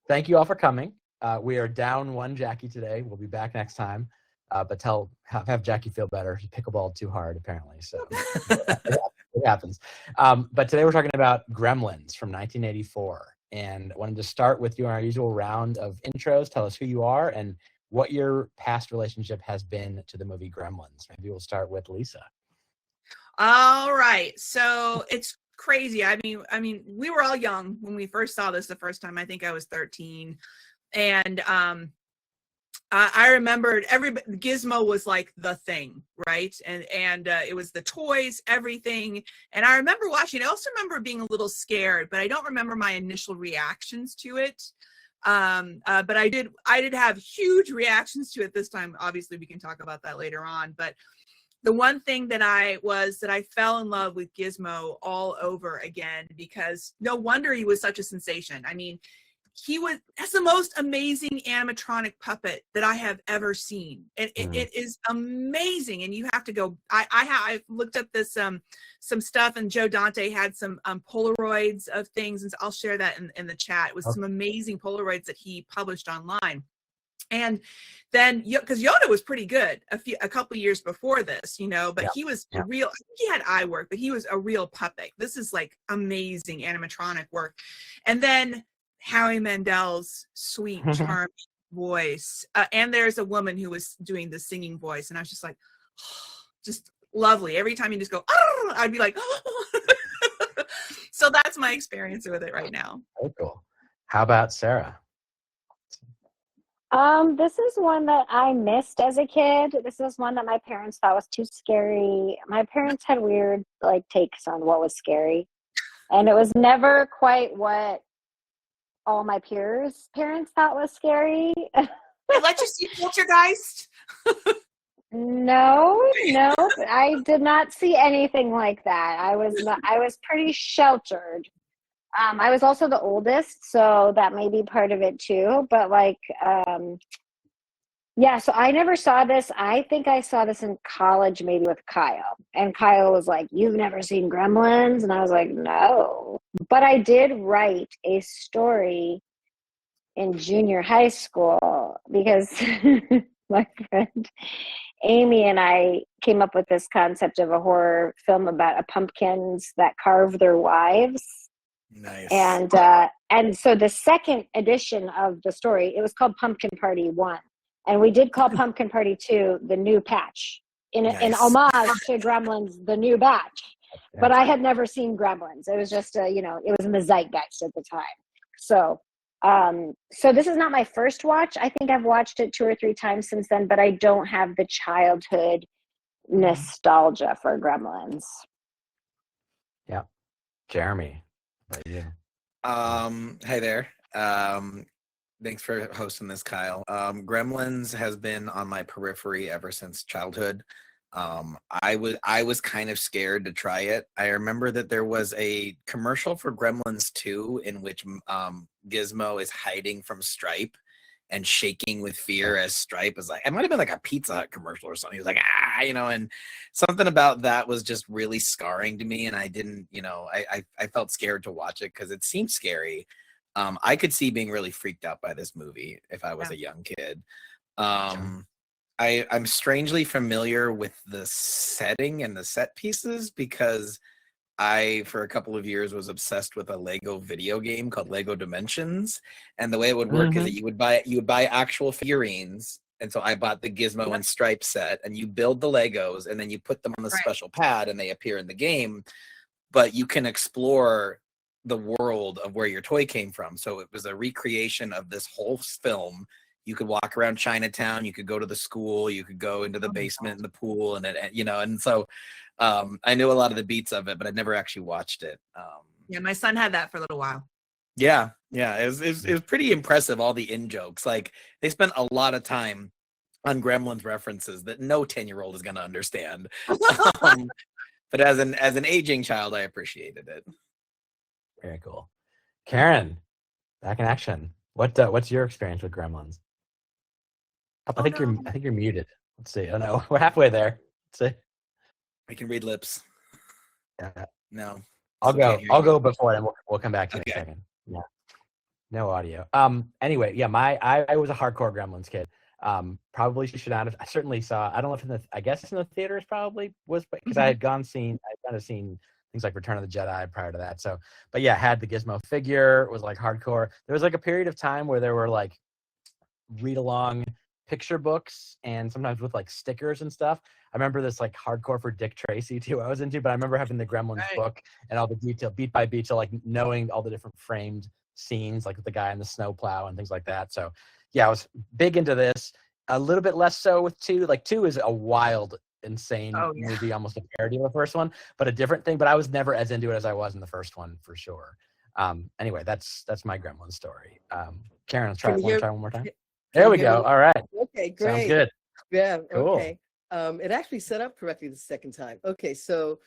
thank you all for coming. We are down one Jackie today. We'll be back next time. But have Jackie feel better. He pickleballed too hard, apparently. So it happens. But today we're talking about Gremlins from 1984. And I wanted to start with you on our usual round of intros. Tell us who you are and what your past relationship has been to the movie Gremlins. Maybe we'll start with Lisa. All right. So it's crazy. I mean, we were all young when we first saw this the first time. I think I was 13. And I remembered Gizmo was like the thing, right? And it was the toys, everything. And I remember watching. I also remember being a little scared, but I don't remember my initial reactions to it. But I did have huge reactions to it this time. Obviously, we can talk about that later on. But the one thing that I fell in love with Gizmo all over again, because no wonder he was such a sensation. I mean, that's the most amazing animatronic puppet that I have ever seen. It is amazing. And you have to go, I looked up this, some stuff, and Joe Dante had some Polaroids of things. And so I'll share that in the chat. It was some amazing Polaroids that he published online. And then, because Yoda was pretty good a couple years before this, but he was real. I think he had eye work, but he was a real puppet. This is like amazing animatronic work. And then Howie Mandel's sweet, charming voice. And there's a woman who was doing the singing voice. And I was just like, just lovely. Every time you just go, oh, I'd be like, oh. So that's my experience with it right now. Very cool. How about Sarah? This is one that I missed as a kid. This is one that my parents thought was too scary. My parents had weird takes on what was scary. And it was never quite what all my peers' parents thought was scary. They let you see Poltergeist? No, I did not see anything like that. I was pretty sheltered. I was also the oldest, so that may be part of it too. But so I never saw this. I think I saw this in college, maybe with Kyle. And Kyle was like, "You've never seen Gremlins?" And I was like, "No." But I did write a story in junior high school because my friend Amy and I came up with this concept of a horror film about pumpkins that carve their wives. Nice. And so the second edition of the story, it was called Pumpkin Party 1. And we did call Pumpkin Party 2 the new patch in homage to Gremlins, the new batch. But I had never seen Gremlins. It was just, it was in the zeitgeist at the time. So this is not my first watch. I think I've watched it 2 or 3 times since then, but I don't have the childhood nostalgia for Gremlins. Yeah. Jeremy. Yeah. Hey there. Thanks for hosting this, Kyle. Gremlins has been on my periphery ever since childhood. I was kind of scared to try it. I remember that there was a commercial for Gremlins 2 in which Gizmo is hiding from Stripe and shaking with fear as Stripe is like, it might have been like a Pizza Hut commercial or something. He was like, and something about that was just really scarring to me. And I didn't, I felt scared to watch it because it seemed scary. I could see being really freaked out by this movie if I was a young kid. I'm strangely familiar with the setting and the set pieces because I, for a couple of years, was obsessed with a Lego video game called Lego Dimensions. And the way it would work is that you would buy actual figurines. And so I bought the Gizmo and Stripe set, and you build the Legos and then you put them on the special pad and they appear in the game. But you can explore the world of where your toy came from. So it was a recreation of this whole film. You could walk around Chinatown, you could go to the school, you could go into the basement and the pool, and so I knew a lot of the beats of it, but I'd never actually watched it. My son had that for a little while. Yeah, it was pretty impressive, all the in-jokes. Like, they spent a lot of time on Gremlins references that no 10-year-old is going to understand. But as an aging child, I appreciated it. Very cool. Karen, back in action. What's your experience with Gremlins? I think you're muted. Let's see. Oh no, we're halfway there. Let's see. I can read lips. Yeah. No. I'll go before, and we'll come back to you in a second. Yeah. No audio. Anyway, yeah, I was a hardcore Gremlins kid. Probably should not have. I certainly saw. I don't know if I guess in the theaters probably was because I'd kind of seen things like Return of the Jedi prior to that. So, but yeah, had the Gizmo figure. Was like hardcore. There was like a period of time where there were like read along picture books and sometimes with like stickers and stuff. I remember this like hardcore for Dick Tracy too I was into, but I remember having the Gremlins book and all the detail beat by beat, so like knowing all the different framed scenes, like with the guy in the snowplow and things like that. So yeah, I was big into this. A little bit less so with 2. Like 2 is a wild, insane movie, almost a parody of the first one, but a different thing. But I was never as into it as I was in the first one for sure. Anyway, that's my Gremlin story. Karen, let's try one more time. There we go. All right. Okay, great. Sounds good. Yeah. Cool. Okay. It actually set up correctly the second time. Okay, so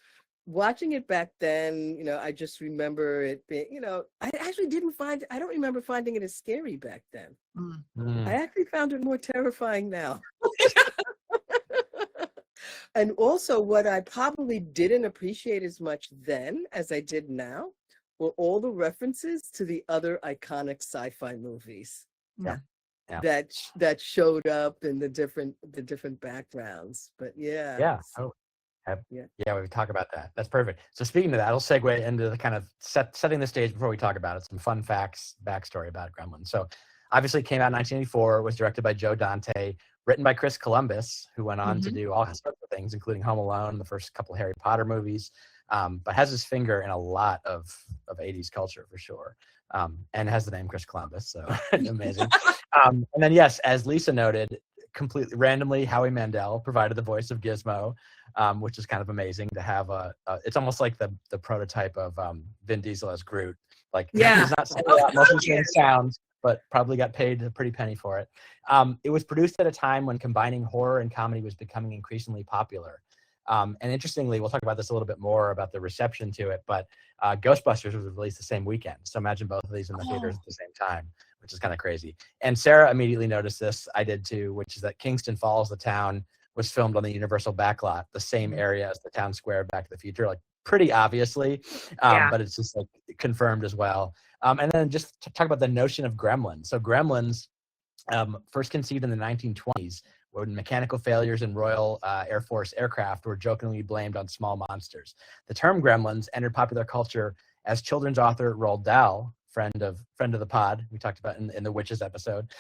watching it back then, I just remember it being, I don't remember finding it as scary back then. I actually found it more terrifying now. And also what I probably didn't appreciate as much then as I did now were all the references to the other iconic sci-fi movies. Yeah. That showed up in the different backgrounds. But yeah. We talk about that. That's perfect. So speaking of that, I'll segue into the kind of setting the stage before we talk about it. Some fun facts, backstory about Gremlins. So obviously it came out in 1984, was directed by Joe Dante, written by Chris Columbus, who went on to do all sorts of things, including Home Alone, the first couple of Harry Potter movies, but has his finger in a lot of 80s culture for sure. And has the name Chris Columbus, so amazing. And then, yes, as Lisa noted, completely randomly, Howie Mandel provided the voice of Gizmo, which is kind of amazing to have it's almost like the prototype of Vin Diesel as Groot. Like, he's not saying a lot, mostly saying sounds, but probably got paid a pretty penny for it. It was produced at a time when combining horror and comedy was becoming increasingly popular. And interestingly, we'll talk about this a little bit more about the reception to it, but Ghostbusters was released the same weekend. So imagine both of these in the theaters at the same time, which is kind of crazy. And Sarah immediately noticed this. I did too, which is that Kingston Falls, the town, was filmed on the Universal backlot, the same area as the town square Back to the Future, like pretty obviously, but it's just like confirmed as well. And then just to talk about the notion of Gremlins. So Gremlins first conceived in the 1920s, when mechanical failures in Royal Air Force aircraft were jokingly blamed on small monsters. The term Gremlins entered popular culture as children's author Roald Dahl, friend of the pod, we talked about in the Witches episode.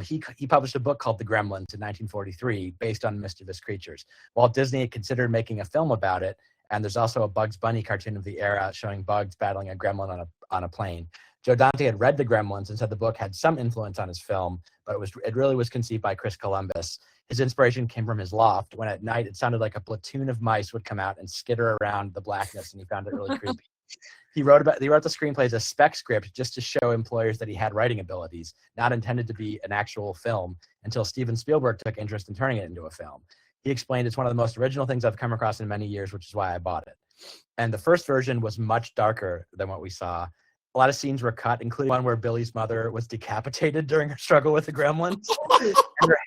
He published a book called The Gremlins in 1943, based on mischievous creatures. Walt Disney had considered making a film about it, and there's also a Bugs Bunny cartoon of the era showing Bugs battling a gremlin on a plane. Joe Dante had read The Gremlins and said the book had some influence on his film, but it really was conceived by Chris Columbus. His inspiration came from his loft, when at night it sounded like a platoon of mice would come out and skitter around the blackness, and he found it really creepy. He wrote the screenplay as a spec script just to show employers that he had writing abilities, not intended to be an actual film, until Steven Spielberg took interest in turning it into a film. He explained, "It's one of the most original things I've come across in many years, which is why I bought it." And the first version was much darker than what we saw. A lot of scenes were cut, including one where Billy's mother was decapitated during her struggle with the Gremlins,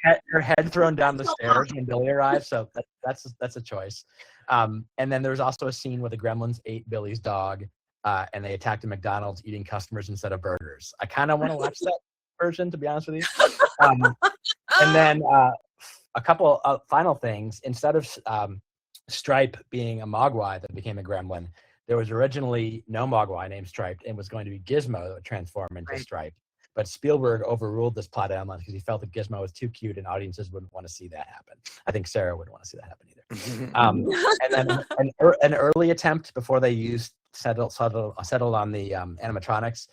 and her head thrown down the stairs when Billy arrived. So that's a choice. And then there was also a scene where the Gremlins ate Billy's dog, and they attacked a McDonald's, eating customers instead of burgers. I kind of want to watch that version, to be honest with you. And then a couple of final things. Instead of Stripe being a Mogwai that became a Gremlin, there was originally no Mogwai named Striped, and was going to be Gizmo that would transform into Stripe. But Spielberg overruled this plot element because he felt that Gizmo was too cute and audiences wouldn't want to see that happen. I think Sarah wouldn't want to see that happen either. And then an early attempt before they settled on the animatronics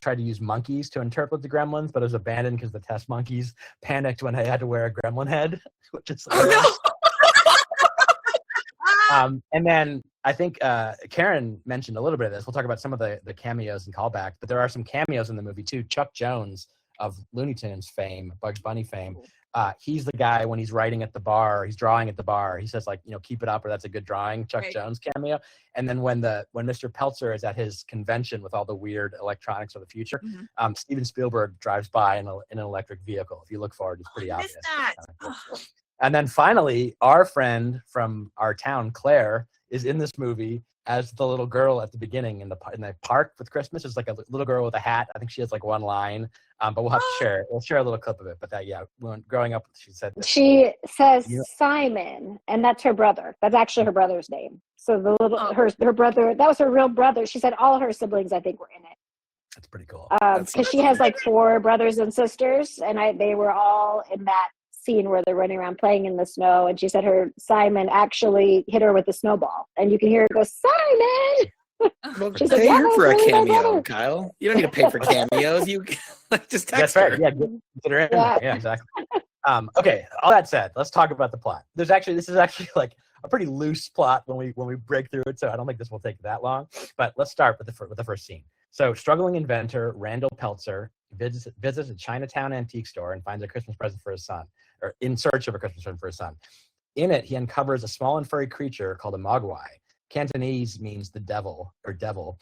tried to use monkeys to interpret the Gremlins, but it was abandoned because the test monkeys panicked when they had to wear a gremlin head, which is and then I think Karen mentioned a little bit of this. We'll talk about some of the cameos and callbacks, but there are some cameos in the movie too. Chuck Jones of Looney Tunes fame, Bugs Bunny fame, he's the guy when he's writing at the bar, he's drawing at the bar, he says, like, keep it up or that's a good drawing. Chuck Jones cameo. And then when Mr. Peltzer is at his convention with all the weird electronics of the future, Steven Spielberg drives by in an electric vehicle. If you look forward, it's pretty obvious. And then finally, our friend from our town, Claire, is in this movie as the little girl at the beginning in the park with Christmas. There's like a little girl with a hat. I think she has like one line, but we'll have to share. We'll share a little clip of it. But that, yeah, when growing up, she said that. She says You know- Simon, and that's her brother. That's actually her brother's name. So the little Oh. her brother, that was her real brother. She said all her siblings, I think, were in it. That's pretty cool. Because she has like 4 brothers and sisters, and they were all in that scene where they're running around playing in the snow. And she said her Simon actually hit her with a snowball, and you can hear her go, Simon. Well, She's pay like, yeah, her that's for a really my cameo, brother. Kyle. You don't need to pay for cameos. You just text That's right. her. Yeah, get her in Yeah. there. Yeah, exactly. Okay. All that said, let's talk about the plot. This is actually like a pretty loose plot when we break through it. So I don't think this will take that long. But let's start with the first scene. So, struggling inventor Randall Peltzer visits a Chinatown antique store and finds a Christmas present for his son, or in search of a Christmas present for his son. In it, he uncovers a small and furry creature called a mogwai. Cantonese means the devil or devil.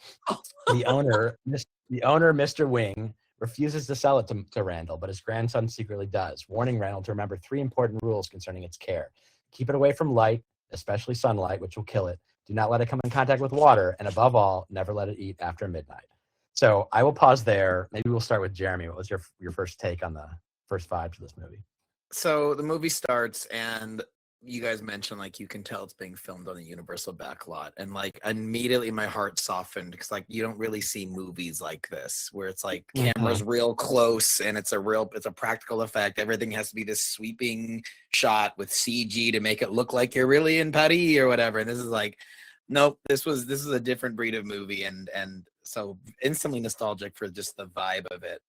The owner, Mr. Wing, refuses to sell it to Randall, but his grandson secretly does, warning Randall to remember 3 important rules concerning its care. Keep it away from light, especially sunlight, which will kill it. Do not let it come in contact with water, and above all, never let it eat after midnight. So I will pause there. Maybe we'll start with Jeremy. What was your first take on the first vibes of this movie? So the movie starts, and you guys mentioned like you can tell it's being filmed on the Universal backlot, and like immediately my heart softened because like you don't really see movies like this where it's like cameras real close and it's a practical effect. Everything has to be this sweeping shot with CG to make it look like you're really in Paris or whatever. And this is like, nope, this is a different breed of movie, and so instantly nostalgic for just the vibe of it.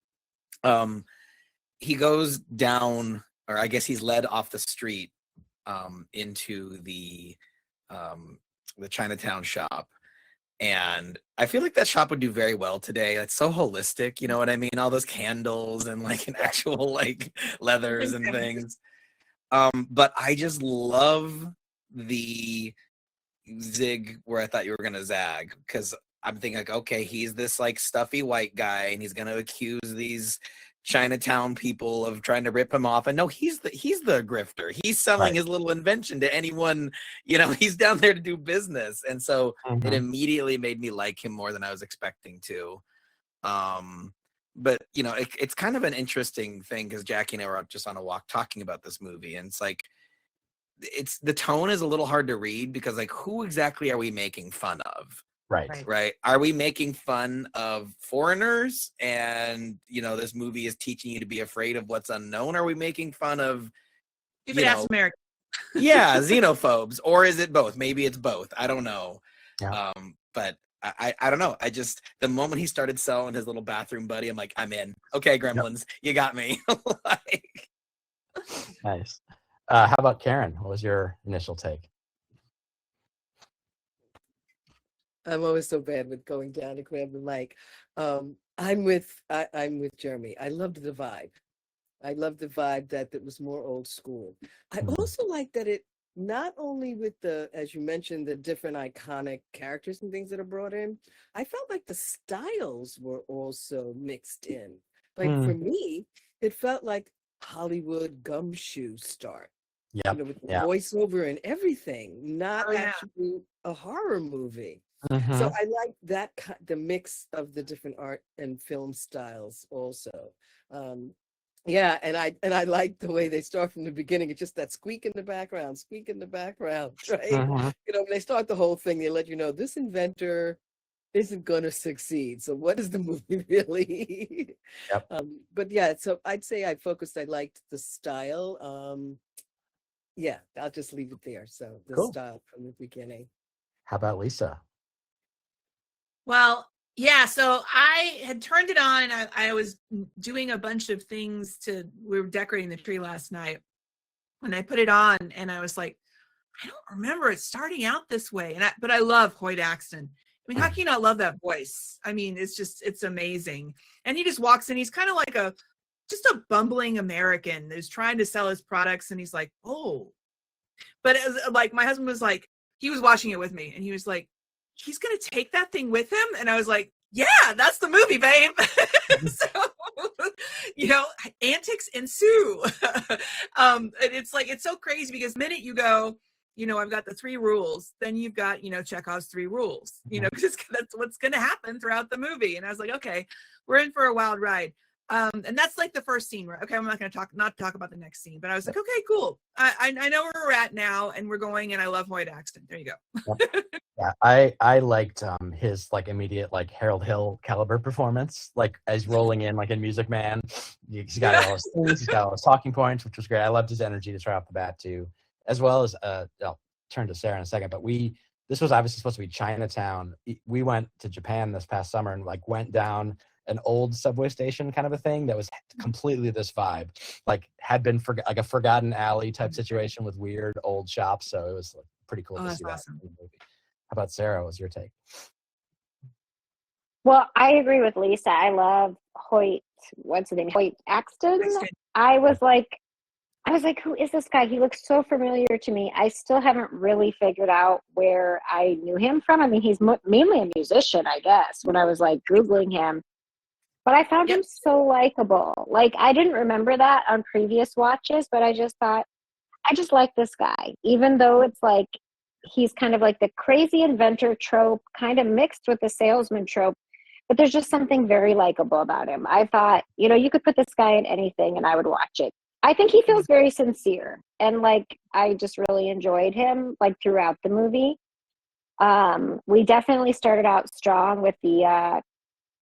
He goes down, or I guess he's led off the street into the Chinatown shop, and I feel like that shop would do very well today. It's so holistic, you know what I mean? All those candles and like an actual like leathers and things. But I just love the zig where I thought you were gonna zag, because I'm thinking like, okay, he's this like stuffy white guy and he's gonna accuse these Chinatown people of trying to rip him off. And no, he's the grifter. He's selling his little invention to anyone, you know, he's down there to do business. And so it immediately made me like him more than I was expecting to. But you know, it's kind of an interesting thing because Jackie and I were just on a walk talking about this movie, and it's like the tone is a little hard to read because like who exactly are we making fun of? Right. Are we making fun of foreigners? And, you know, this movie is teaching you to be afraid of what's unknown. Are we making fun of, American? Yeah, xenophobes. Or is it both? Maybe it's both. I don't know. Yeah. But I don't know. I just, the moment he started selling his little bathroom buddy, I'm like, I'm in. Okay, Gremlins, you got me. Like, nice. How about Karen? What was your initial take? I'm always so bad with going down to grab the mic. I'm with Jeremy. I loved the vibe. I loved the vibe that was more old school. I also like that it not only with the, as you mentioned, the different iconic characters and things that are brought in. I felt like the styles were also mixed in. Like for me, it felt like Hollywood gumshoe start. Yep. You know, with the voiceover and everything, not actually a horror movie. So I like that the mix of the different art and film styles also. And I like the way they start from the beginning. It's just that squeak in the background, right? You know, when they start the whole thing, they let you know this inventor isn't going to succeed. So what is the movie really? Yep. But yeah, so I'd say I liked the style. Yeah, I'll just leave it there. So the style from the beginning. How about Lisa? Well, yeah, so I had turned it on and I was doing a bunch of things we were decorating the tree last night when I put it on, and I was like, I don't remember it starting out this way. But I love Hoyt Axton. I mean, how can you not love that voice? I mean, it's amazing. And he just walks in, he's kind of like just a bumbling American who's trying to sell his products, and he's like, oh. But it was, like, my husband was like, he was watching it with me, and he was like, he's gonna take that thing with him. And I was like, yeah, that's the movie, babe. So, you know, antics ensue. And it's like, it's so crazy because the minute you go, I've got the 3 rules, then you've got, Chekhov's 3 rules, because that's what's going to happen throughout the movie. And I was like, okay, we're in for a wild ride. And that's like the first scene, right? Okay, I'm not going to talk about the next scene, but I was like, okay, cool. I know where we're at now, and we're going, and I love Hoyt Axton. There you go. Yeah, I liked his like immediate like Harold Hill caliber performance, like as rolling in like in Music Man. He's got all his things, he's got all his talking points, which was great. I loved his energy to start off the bat too, as well as I'll turn to Sarah in a second, but this was obviously supposed to be Chinatown. We went to Japan this past summer and like went down an old subway station kind of a thing that was completely this vibe, like had been like a forgotten alley type situation with weird old shops. So it was like, pretty cool to see Awesome. that in the movie. How about Sarah? What was your take? Well, I agree with Lisa. I love Hoyt. What's his name? Hoyt Axton. I was like, who is this guy? He looks so familiar to me. I still haven't really figured out where I knew him from. I mean, he's mainly a musician, I guess, when I was like Googling him. But I found him so likable. Like, I didn't remember that on previous watches, but I just thought, I just like this guy, even though it's like, he's kind of like the crazy inventor trope, kind of mixed with the salesman trope. But there's just something very likable about him. I thought, you could put this guy in anything and I would watch it. I think he feels very sincere. And like, I just really enjoyed him like throughout the movie. We definitely started out strong with the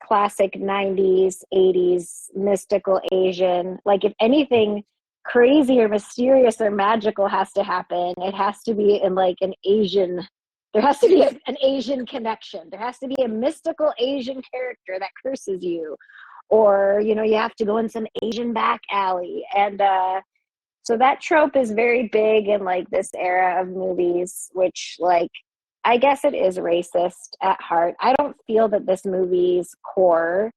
classic 90s, 80s mystical Asian. Like if anything crazy or mysterious or magical has to happen, it has to be in like an Asian, there has to be an Asian connection. There has to be a mystical Asian character that curses you, or, you have to go in some Asian back alley. And so that trope is very big in like this era of movies, which like, I guess it is racist at heart. I don't feel that this movie's core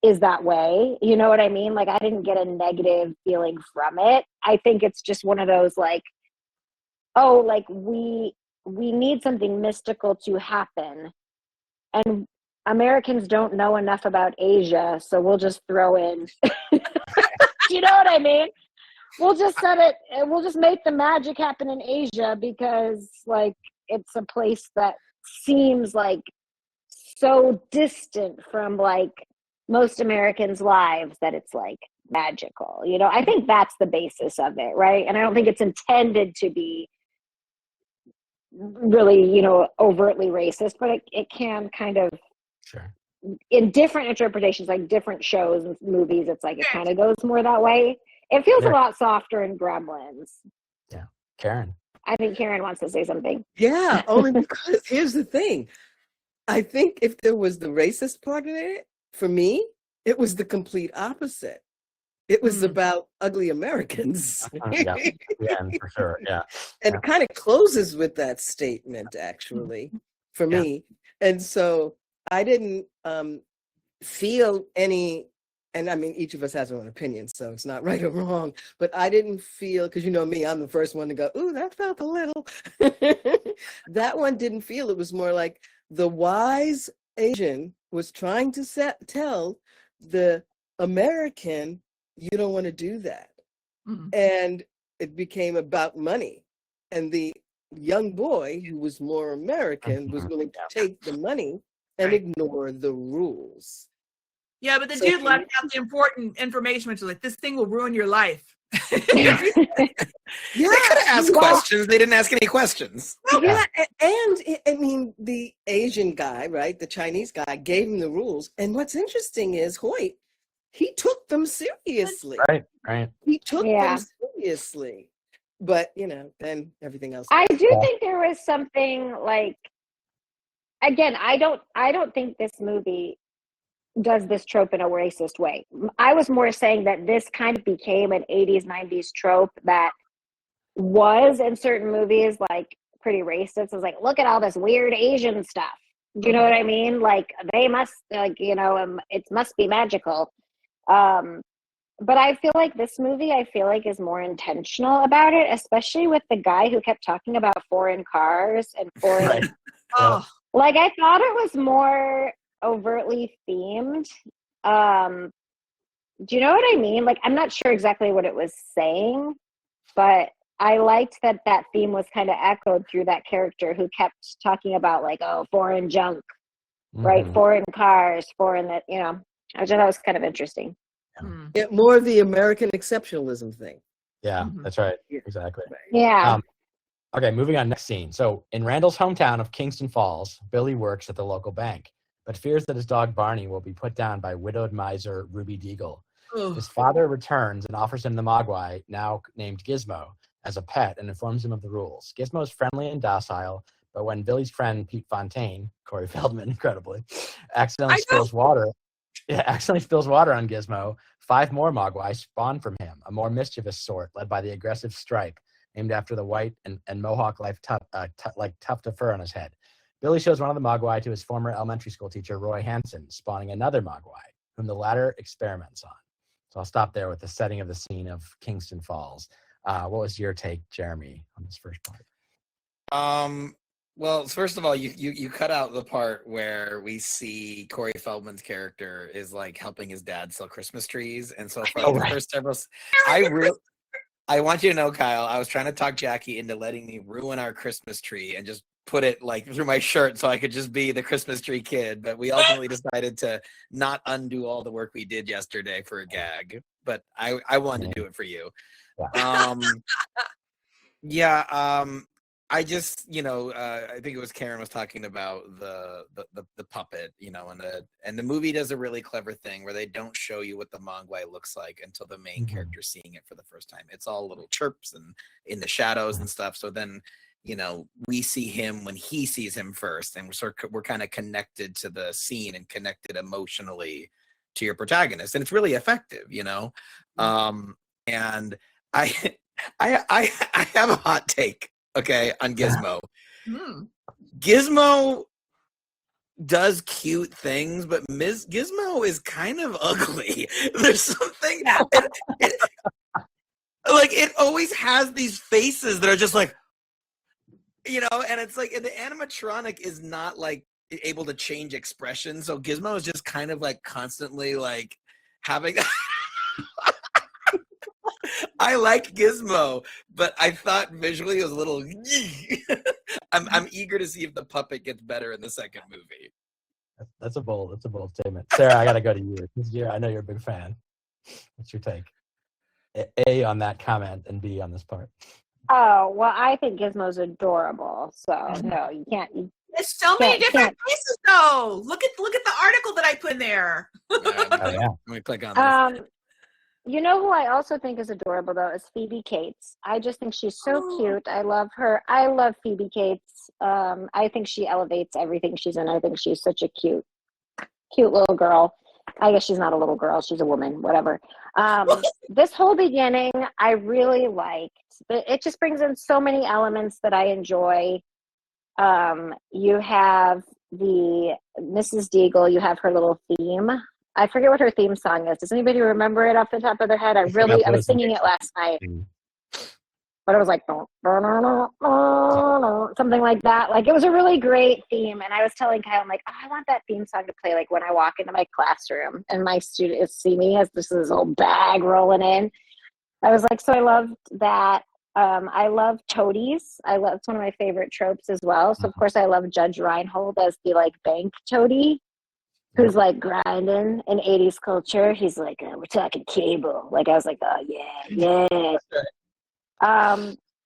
is that way. You know what I mean? Like, I didn't get a negative feeling from it. I think it's just one of those like, oh, like we need something mystical to happen. And Americans don't know enough about Asia, so we'll just throw in, you know what I mean? We'll just we'll just make the magic happen in Asia because like, it's a place that seems like so distant from like most Americans' lives that it's like magical. I think that's the basis of it, right? And I don't think it's intended to be really, overtly racist, but it can kind of, Sure. in different interpretations, like different shows and movies, it's like it kind of goes more that way. It feels a lot softer in Gremlins. Yeah. Karen. I think Karen wants to say something. Yeah, only because here's the thing. I think if there was the racist part in it, for me, it was the complete opposite. It was about ugly Americans. Yeah, for sure. Yeah. And it kind of closes with that statement, actually, for me. And so I didn't feel any, and I mean, each of us has our own opinion, so it's not right or wrong, but I didn't feel, because you know me, I'm the first one to go, ooh, that felt a little. That one didn't feel, it was more like the wise Asian was trying to tell the American, you don't want to do that. And it became about money. And the young boy who was more American was willing to take the money and ignore the rules. Yeah, but the dude left out the important information, which is like, this thing will ruin your life. Yeah, They could have asked questions. They didn't ask any questions. Yeah, and I mean, the Asian guy, right, the Chinese guy, gave him the rules. And what's interesting is Hoyt, he took them seriously. Right. He took them seriously. But, then everything else. I do think there was something like, again, I don't think this movie does this trope in a racist way. I was more saying that this kind of became an 80s, 90s trope that was in certain movies like pretty racist. It's like, look at all this weird Asian stuff. Do you know what I mean? Like they must, like, it must be magical. But I feel like this movie, is more like about it, especially with the guy who kept talking about foreign cars and foreign. Right. Like I thought it was more overtly themed. Do you know what I mean? Like I'm not sure exactly what it was saying, but I liked that theme was kind of echoed through that character who kept talking about like, oh, foreign junk, right? Mhm. Foreign cars, foreign that, you know, I just thought that was kind of interesting. Yeah, more of the American exceptionalism thing. Yeah, Mhm. that's right. Yeah. Exactly. Yeah. Okay, moving on. Next scene. So, in Randall's hometown of Kingston Falls, Billy works at the local bank, but fears that his dog Barney will be put down by widowed miser Ruby Deagle. His father returns and offers him the Mogwai, now named Gizmo, as a pet and informs him of the rules. Gizmo is friendly and docile, but when Billy's friend Pete Fontaine, Corey Feldman, incredibly, accidentally spills water on Gizmo, 5 more Mogwai spawn from him, a more mischievous sort led by the aggressive Stripe, named after the white and mohawk tuft of fur on his head. Billy shows one of the Mogwai to his former elementary school teacher, Roy Hansen, spawning another Mogwai, whom the latter experiments on. So I'll stop there with the setting of the scene of Kingston Falls. What was your take, Jeremy, on this first part? Well, first of all, you cut out the part where we see Corey Feldman's character is like helping his dad sell Christmas trees, and so for like the first several, I want you to know, Kyle, I was trying to talk Jackie into letting me ruin our Christmas tree and just put it like through my shirt so I could just be the Christmas tree kid. But we ultimately decided to not undo all the work we did yesterday for a gag. But I wanted to do it for you. I just, I think it was Karen was talking about the puppet, and the movie does a really clever thing where they don't show you what the Mogwai looks like until the main character's seeing it for the first time. It's all little chirps and in the shadows and stuff. So then, we see him when he sees him first, and we're kind of connected to the scene and connected emotionally to your protagonist, and it's really effective, and I have a hot take. Okay, on Gizmo. Gizmo does cute things, but Ms. Gizmo is kind of ugly. There's something, it always has these faces that are just like, and it's like, and the animatronic is not like able to change expression, so Gizmo is just kind of like constantly like having. I like Gizmo, but I thought visually it was a little. I'm eager to see if the puppet gets better in the second movie. That's a bold statement. Sarah, I got to go to you. I know you're a big fan. What's your take? A on that comment and B on this part. Oh, well, I think Gizmo's adorable. So no, you can't. There's so many different faces, though. Look at the article that I put in there. Let me click on this. You know who I also think is adorable, though, is Phoebe Cates. I just think she's so cute. I love her. I love Phoebe Cates. I think she elevates everything she's in. I think she's such a cute little girl. I guess she's not a little girl. She's a woman, whatever. This whole beginning, I really liked. It just brings in so many elements that I enjoy. You have the Mrs. Deagle. You have her little theme. I forget what her theme song is. Does anybody remember it off the top of their head? I was singing it last night. But it was like something like that. Like it was a really great theme. And I was telling Kyle, I'm like, I want that theme song to play like when I walk into my classroom and my students see me as this whole bag rolling in. I was like, so I loved that. I love toadies. It's one of my favorite tropes as well. So of course I love Judge Reinhold as the like bank toady. Who's like grinding in 80s culture. He's like, we're talking cable. Like, I was like, oh, yeah. I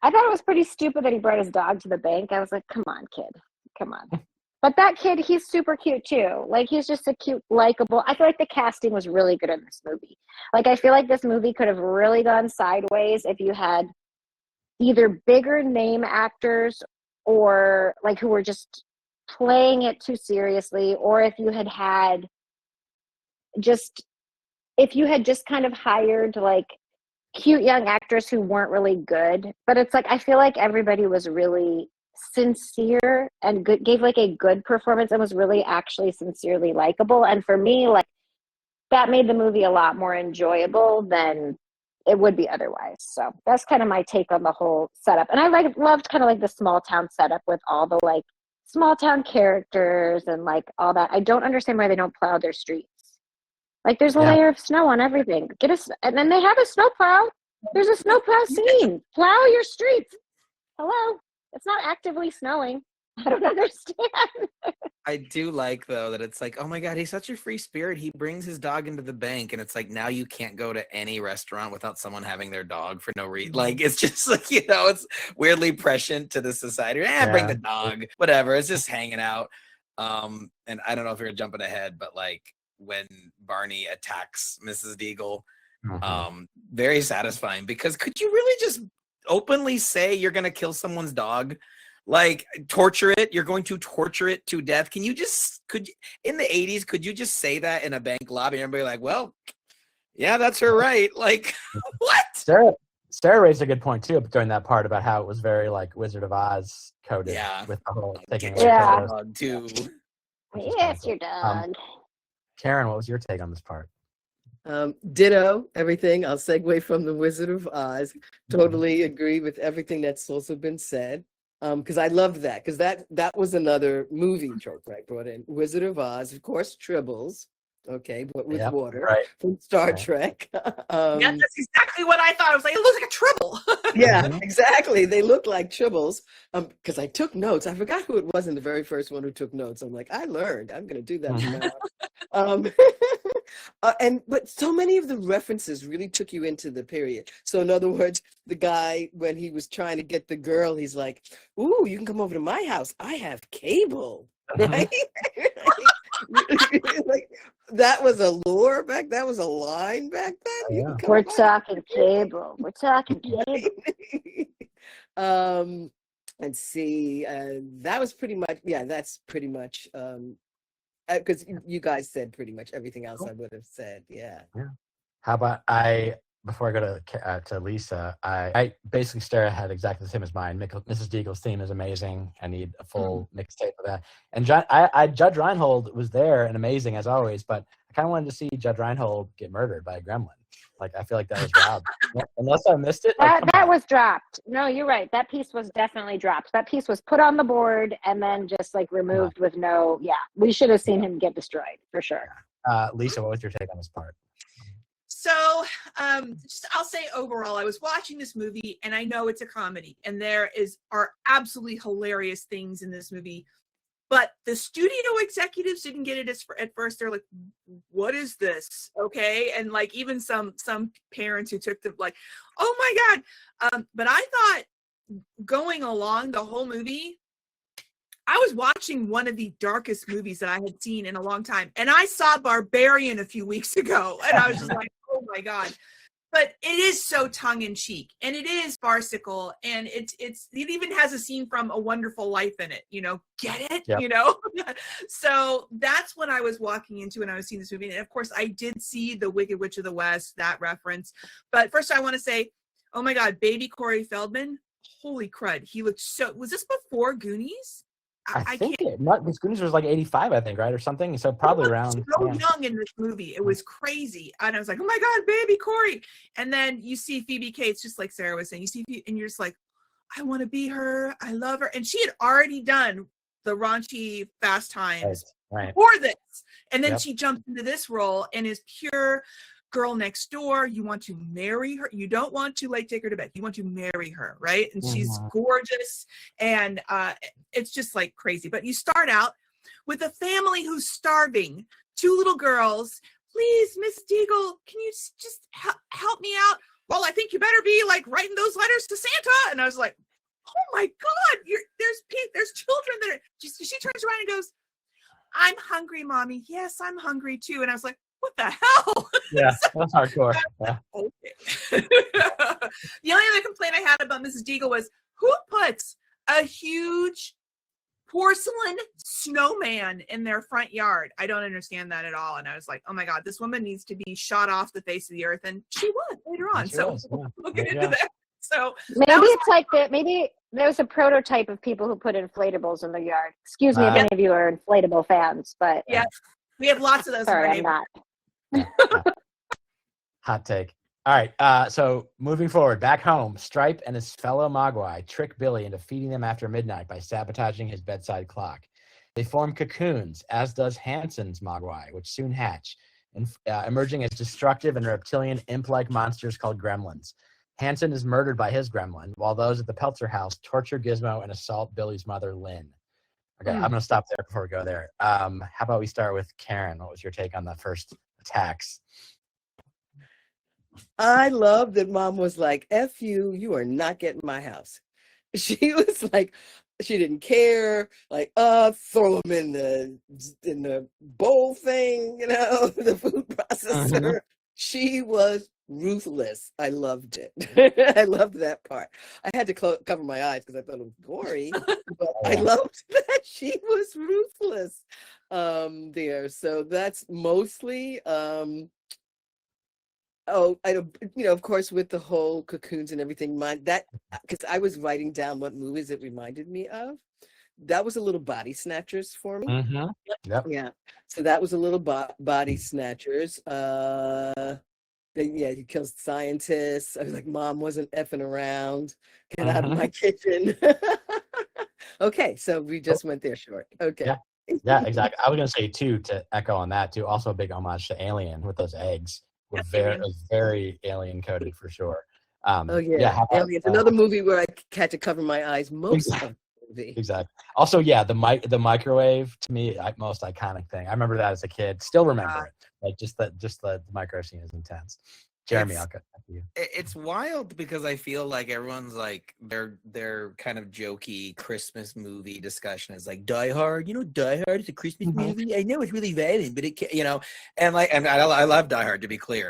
thought it was pretty stupid that he brought his dog to the bank. I was like, come on, kid. Come on. But that kid, he's super cute, too. Like, he's just a cute, likable. I feel like the casting was really good in this movie. Like, I feel like this movie could have really gone sideways if you had either bigger name actors or, like, who were just playing it too seriously, or if you had just kind of hired like cute young actors who weren't really good. But it's like I feel like everybody was really sincere and gave like a good performance and was really actually sincerely likable. And for me, like that made the movie a lot more enjoyable than it would be otherwise. So that's kind of my take on the whole setup. And I loved kind of like the small town setup with all the like small town characters and like all that. I don't understand why they don't plow their streets. Like there's a layer of snow on everything. And then they have a snow plow. There's a snowplow scene. Plow your streets. Hello. It's not actively snowing. I don't understand. I do like though that it's like, oh my god, he's such a free spirit. He brings his dog into the bank, and it's like now you can't go to any restaurant without someone having their dog for no reason. Like it's just like it's weirdly prescient to the society. Bring the dog, whatever. It's just hanging out. And I don't know if you're jumping ahead, but like when Barney attacks Mrs. Deagle, very satisfying because could you really just openly say you're gonna kill someone's dog? Like torture it, you're going to torture it to death. In the 80s, could you just say that in a bank lobby and everybody like, well, yeah, that's her right. Like what? Sarah raised a good point too during that part about how it was very like Wizard of Oz coded with the whole taking away dog too. Yes, your dog. Karen, what was your take on this part? Ditto, everything. I'll segue from the Wizard of Oz. Totally agree with everything that's also been said. Because I loved that, because that was another movie trope I brought in. Wizard of Oz, of course, Tribbles, okay, but with water from Star Trek. Yeah, that's exactly what I thought. I was like, it looks like a Tribble. Yeah, exactly. They look like Tribbles. Because I took notes. I forgot who it was in the very first one who took notes. I'm like, I learned. I'm going to do that now. But so many of the references really took you into the period. So in other words, the guy, when he was trying to get the girl, he's like, ooh, you can come over to my house. I have cable. Right? Like, that was a lure back. That was a line back then. We're talking cable. We're talking cable. And see, that was pretty much, that's pretty much, because you guys said pretty much everything else I would have said. Yeah. How about before I go to Lisa, I basically had exactly the same as mine. Mrs. Deagle's theme is amazing. I need a full mixtape of that. And Judge Reinhold was there and amazing as always, but I kind of wanted to see Judge Reinhold get murdered by a gremlin. Like I feel like that was robbed. Unless I missed it. That was dropped. No, you're right. That piece was definitely dropped. That piece was put on the board and then just like removed with no. Yeah, we should have seen him get destroyed for sure. Lisa, what was your take on this part? So I'll say overall, I was watching this movie and I know it's a comedy and there are absolutely hilarious things in this movie, but the studio executives didn't get it at first. They're like, what is this? Okay. And like even some parents who took them like, oh my God. But I thought going along the whole movie, I was watching one of the darkest movies that I had seen in a long time. And I saw Barbarian a few weeks ago and I was just like, oh my God. But it is so tongue-in-cheek and it is farcical and it even has a scene from A Wonderful Life in it, get it? Yep. So that's what I was walking into when I was seeing this movie. And of course I did see The Wicked Witch of the West, that reference. But first I want to say, oh my God, baby Corey Feldman, holy crud. He looked was this before Goonies? I think this Goonies was like 85, I think, right? Or something. So probably around. So young in this movie. It was crazy. And I was like, oh my God, baby Corey. And then you see Phoebe Cates, just like Sarah was saying, you see, and you're just like, I want to be her. I love her. And she had already done the raunchy Fast Times before this. And then she jumped into this role and is pure girl next door. You want to marry her. You don't want to like take her to bed. You want to marry her, right? And she's gorgeous and it's just like crazy. But you start out with a family who's starving, 2 little girls. Please, Miss Deagle, can you just help me out? Well, I think you better be like writing those letters to Santa. And I was like, oh my God, there's children that she turns around and goes, I'm hungry, Mommy. Yes, I'm hungry too. And I was like, what the hell? Yeah, that's hardcore. Yeah. Okay. The only other complaint I had about Mrs. Deagle was who puts a huge porcelain snowman in their front yard? I don't understand that at all. And I was like, oh my God, this woman needs to be shot off the face of the earth. And she was later on. We'll get into that. So maybe there was a prototype of people who put inflatables in their yard. Excuse me if any of you are inflatable fans, but yeah, we have lots of those. Sorry, I'm not. Hot take. All right. So moving forward, back home, Stripe and his fellow Mogwai trick Billy into feeding them after midnight by sabotaging his bedside clock. They form cocoons, as does Hansen's Mogwai, which soon hatch, emerging as destructive and reptilian imp-like monsters called Gremlins. Hanson is murdered by his gremlin, while those at the Peltzer house torture Gizmo and assault Billy's mother, Lynn. Okay, I'm going to stop there before we go there. How about we start with Karen? What was your take on the first attacks? I love that Mom was like, F you, you are not getting my house. She was like, she didn't care, like, throw them in the bowl thing, you know, the food processor. She was ruthless. I loved it. I loved that part. I had to cover my eyes because I thought it was gory, but I loved that she was ruthless there. So that's mostly of course, with the whole cocoons and everything, because I was writing down what movies it reminded me of. That was a little Body Snatchers for me. Yep. Yeah. So that was a little Body Snatchers. He kills scientists. I was like, Mom wasn't effing around. Get out of my kitchen. Okay, so we just went there short. Okay. Yeah, exactly. I was going to say, too, to echo on that, too, also a big homage to Alien with those eggs. Very alien coded for sure. Aliens, another movie where I had to cover my eyes most of the movie. Exactly. Also, the microwave, to me, most iconic thing. I remember that as a kid. Still remember it. Like just the micro scene is intense. Jeremy, I'll go back to you. It's wild because I feel like everyone's like their kind of jokey Christmas movie discussion is like Die Hard. You know, Die Hard is a Christmas movie. I know it's really violent, but it can, and I love Die Hard, to be clear,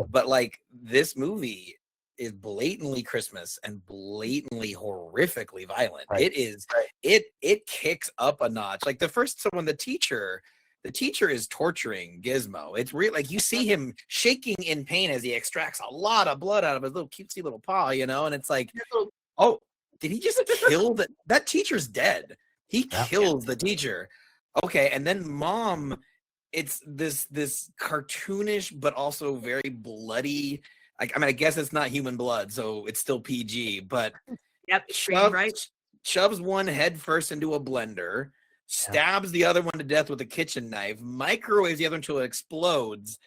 but like this movie is blatantly Christmas and blatantly horrifically violent. Right. It is. Right. It kicks up a notch. Like the first one, the teacher is torturing Gizmo. It's real, like you see him shaking in pain as he extracts a lot of blood out of his little cutesy little paw, and it's like, oh, did he just kill that teacher's dead? He kills the teacher. Okay, and then Mom, it's this cartoonish but also very bloody. I guess it's not human blood, so it's still PG, but shoves one head first into a blender, stabs the other one to death with a kitchen knife, microwaves the other until it explodes,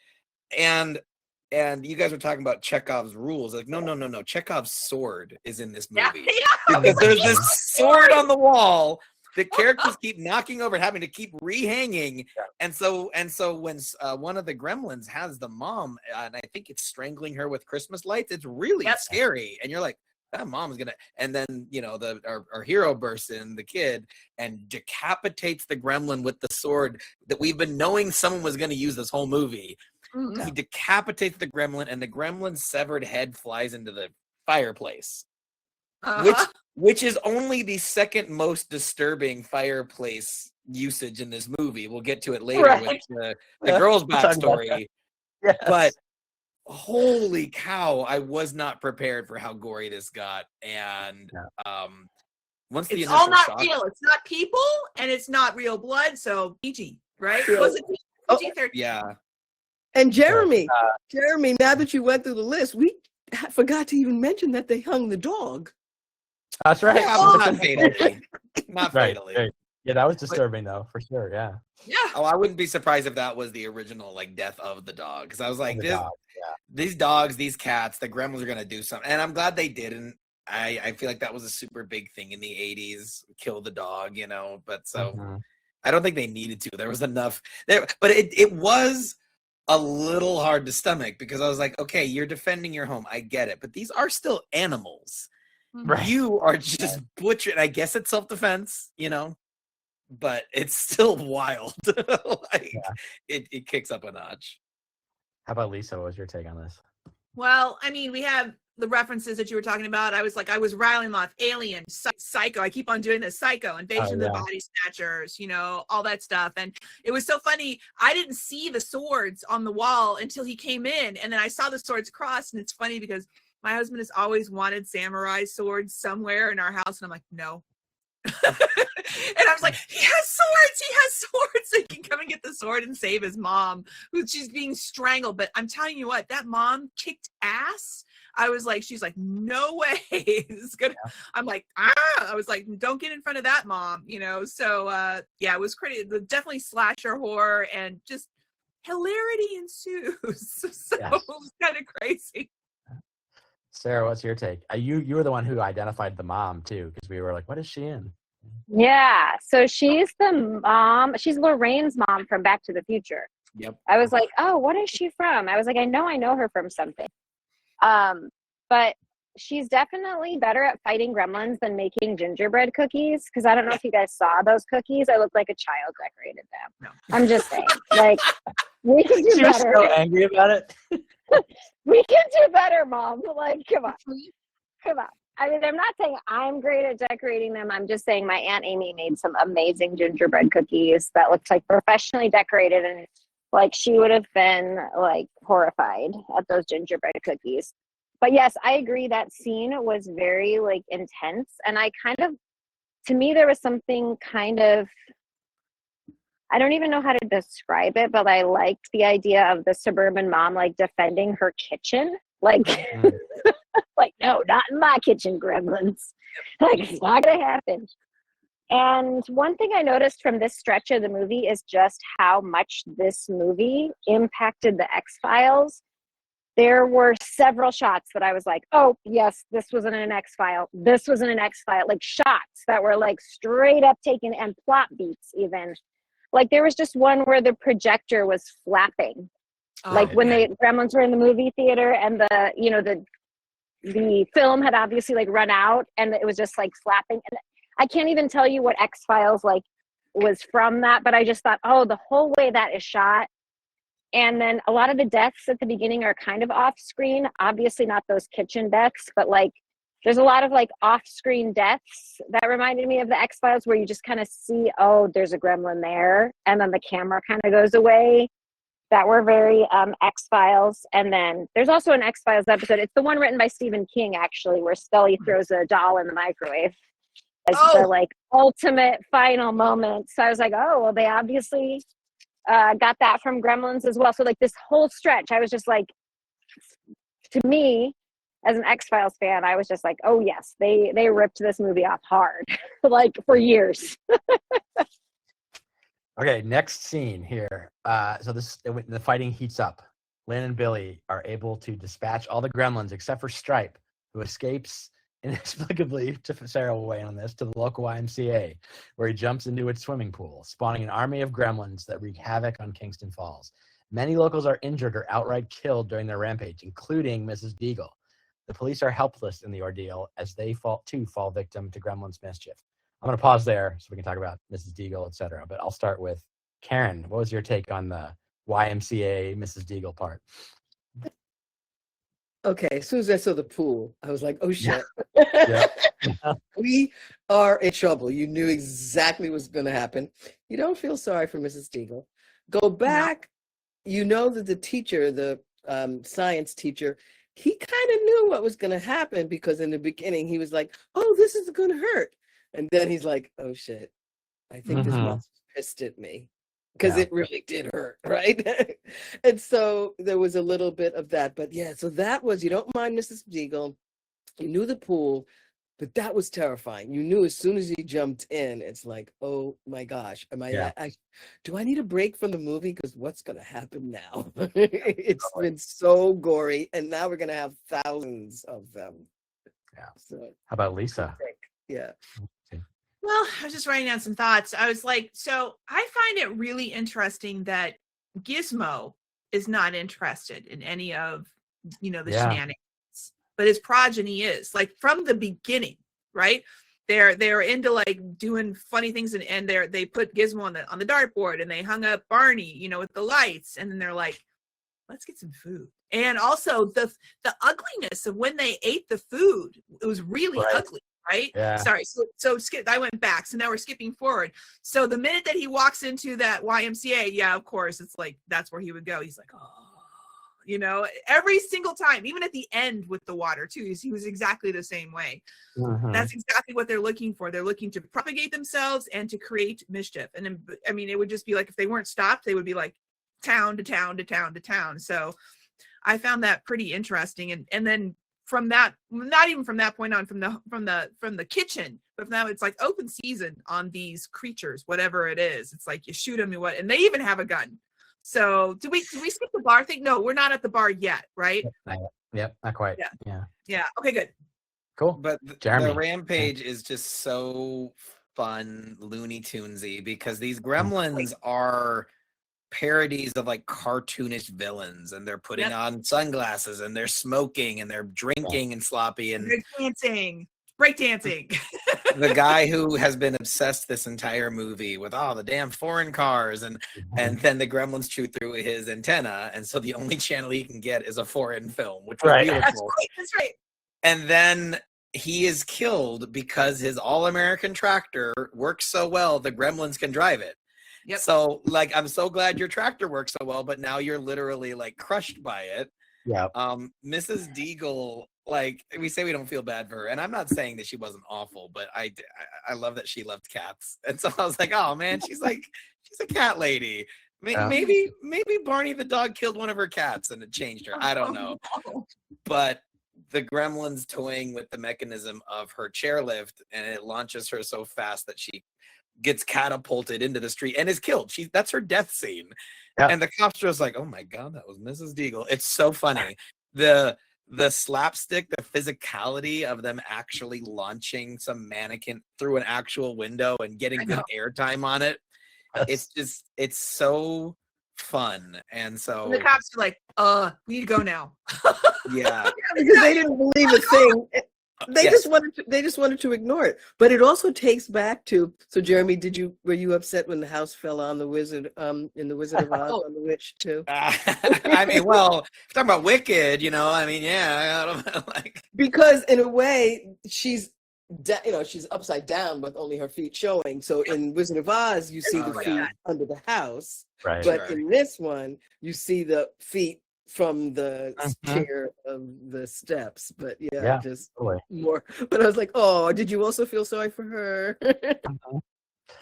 and you guys were talking about Chekhov's rules. Like, no. Chekhov's sword is in this movie. Because there's this sword on the wall that characters keep knocking over, having to keep rehanging. And so when one of the gremlins has the mom, and I think it's strangling her with Christmas lights, it's really scary. And you're like, that mom is gonna, and then our hero bursts in, the kid, and decapitates the gremlin with the sword that we've been knowing someone was going to use this whole movie. He decapitates the gremlin, and the gremlin's severed head flies into the fireplace, which is only the second most disturbing fireplace usage in this movie. We'll get to it later with the girl's backstory, but holy cow, I was not prepared for how gory this got. And once the it's all not real. It's not people, and it's not real blood. So PG, right? Was it PG-13? Yeah. And Jeremy, now that you went through the list, we forgot to even mention that they hung the dog. That's right. Yeah, not fatally. Not fatally. Right. Yeah, that was disturbing though, for sure. Yeah. Oh, I wouldn't be surprised if that was the original death of the dog, because I was like, these dogs, these cats, the gremlins are gonna do something, and I'm glad they didn't. I feel like that was a super big thing in the 80s, kill the dog, but I don't think they needed to. There was enough there, but it was a little hard to stomach, because I was like, okay, you're defending your home, I get it, but these are still animals. Right. You are just butchering. I guess it's self-defense, but it's still wild. It kicks up a notch. How about Lisa? What was your take on this? Well, I mean, we have the references that you were talking about. I was rattling off Alien, Psycho. I keep on doing this, Psycho, Invasion of the Body Snatchers, all that stuff. And it was so funny. I didn't see the swords on the wall until he came in, and then I saw the swords crossed. And it's funny because my husband has always wanted samurai swords somewhere in our house, and I'm like, no. And I was like, he has swords, so he can come and get the sword and save his mom, she's being strangled. But I'm telling you what, that mom kicked ass. I was like, she's like, no way. I'm like, I was like, don't get in front of that, Mom, So it was crazy. Definitely slasher horror, and just hilarity ensues. So it was kind of crazy. Sarah, what's your take? You were the one who identified the mom too, because we were like, what is she in? Yeah, so she's the mom. She's Lorraine's mom from Back to the Future. Yep. I was like, oh, what is she from? I was like, I know her from something. But she's definitely better at fighting gremlins than making gingerbread cookies. Because I don't know if you guys saw those cookies. I look like a child decorated them. No. I'm just saying, like, we can do She was better. so angry about it. We can do better, Mom. Like, come on. I mean, I'm not saying I'm great at decorating them. I'm just saying my Aunt Amy made some amazing gingerbread cookies that looked like professionally decorated, and like she would have been like horrified at those gingerbread cookies. But yes, I agree that scene was very like intense, and to me there was something kind of, I don't even know how to describe it, but I liked the idea of the suburban mom like defending her kitchen. Like, like, no, not in my kitchen, gremlins. Like, it's not going to happen. And one thing I noticed from this stretch of the movie is just how much this movie impacted the X-Files. There were several shots that I was like, oh, yes, this was in an X-File. This was in an X-File. Like, shots that were like straight up taken, and plot beats even. Like, there was just one where the projector was flapping. Like when the gremlins were in the movie theater and the film had obviously like run out and it was just like flapping. And I can't even tell you what X-Files like was from that, but I just thought, oh, the whole way that is shot. And then a lot of the deaths at the beginning are kind of off screen. Obviously not those kitchen deaths, but like there's a lot of like off screen deaths that reminded me of the X-Files where you just kind of see, oh, there's a gremlin there. And then the camera kind of goes away. That were very X-Files. And then there's also an X-Files episode. It's the one written by Stephen King, actually, where Scully throws a doll in the microwave as the like ultimate final moment. So I was like, oh, well, they obviously got that from Gremlins as well. So like this whole stretch, I was just like, to me, as an X-Files fan, I was just like, oh yes, they ripped this movie off hard, like for years. Okay, next scene here. So the fighting heats up. Lynn and Billy are able to dispatch all the gremlins except for Stripe, who escapes inexplicably, Sarah will weigh in on this, to the local YMCA, where he jumps into its swimming pool, spawning an army of gremlins that wreak havoc on Kingston Falls. Many locals are injured or outright killed during their rampage, including Mrs. Deagle. The police are helpless in the ordeal as they fall victim to gremlins' mischief. I'm going to pause there so we can talk about Mrs. Deagle, etc. But I'll start with Karen. What was your take on the YMCA Mrs. Deagle part? Okay, as soon as I saw the pool, I was like, oh shit. Yeah. We are in trouble. You knew exactly what's going to happen. You don't feel sorry for Mrs. Deagle. Go back. No. You know that the teacher, the science teacher, he kind of knew what was going to happen because in the beginning he was like, oh, this is going to hurt. And then he's like, oh shit, I think this monster's pissed at me. Because it really did hurt, right? And so there was a little bit of that. But yeah, so that was, you don't mind Mrs. Deagle. You knew the pool, but that was terrifying. You knew as soon as he jumped in, it's like, oh my gosh, do I need a break from the movie? Because what's going to happen now? It's been so gory. And now we're going to have thousands of them. Yeah. So, how about Lisa? Yeah. Well, I was just writing down some thoughts. I was like, so I find it really interesting that Gizmo is not interested in any of, the shenanigans, but his progeny is, like, from the beginning, right? They're into like doing funny things, and they put Gizmo on the dartboard, and they hung up Barney, with the lights, and then they're like, let's get some food. And also the ugliness of when they ate the food, it was really ugly. Right? Yeah. Sorry. So I went back. So now we're skipping forward. So the minute that he walks into that YMCA, yeah, of course, it's like, that's where he would go. He's like, oh, every single time, even at the end with the water too, he was exactly the same way. That's exactly what they're looking for. They're looking to propagate themselves and to create mischief. And then, I mean, it would just be like, if they weren't stopped, they would be like town to town to town to town. So I found that pretty interesting. And then, from that, not even from that point on, from the kitchen, but now it's like open season on these creatures, whatever it is. It's like you shoot them and they even have a gun. So did we skip the bar thing? No, we're not at the bar yet, right? Yep, not quite. Yeah. Yeah. Okay, good. Cool. But Jeremy. the rampage is just so fun, Looney Tunesy, because these gremlins are parodies of like cartoonish villains, and they're putting on sunglasses, and they're smoking, and they're drinking and sloppy, and they're dancing, breakdancing. the guy who has been obsessed this entire movie with the damn foreign cars, and then the gremlins chew through his antenna, and so the only channel he can get is a foreign film, which was beautiful. That's right. And then he is killed because his all-American tractor works so well the gremlins can drive it. Yep. So like, I'm so glad your tractor works so well, but now you're literally like crushed by it. Yeah. Mrs. Deagle, like, we say we don't feel bad for her, and I'm not saying that she wasn't awful, but I love that she loved cats, and so I was like, oh man, she's a cat lady. Maybe Barney the dog killed one of her cats and it changed her. I don't know. But the gremlins toying with the mechanism of her chairlift, and it launches her so fast that she gets catapulted into the street and is killed. That's her death scene. Yeah. And the cops are just like, oh my God, that was Mrs. Deagle. It's so funny. The slapstick, the physicality of them actually launching some mannequin through an actual window and getting good airtime on it. It's so fun. And so the cops are like, we need to go now. Yeah. Because they didn't believe a thing. They just wanted to ignore it. But it also takes back to, so Jeremy, were you upset when the house fell on the wizard in the Wizard of Oz on the witch too? I mean, well, talking about Wicked, I mean, yeah, I don't know, like, because in a way she's she's upside down with only her feet showing. So in Wizard of Oz you see the feet under the house, right? But in this one you see the feet from the chair of the steps. But just more. But I was like, oh, did you also feel sorry for her?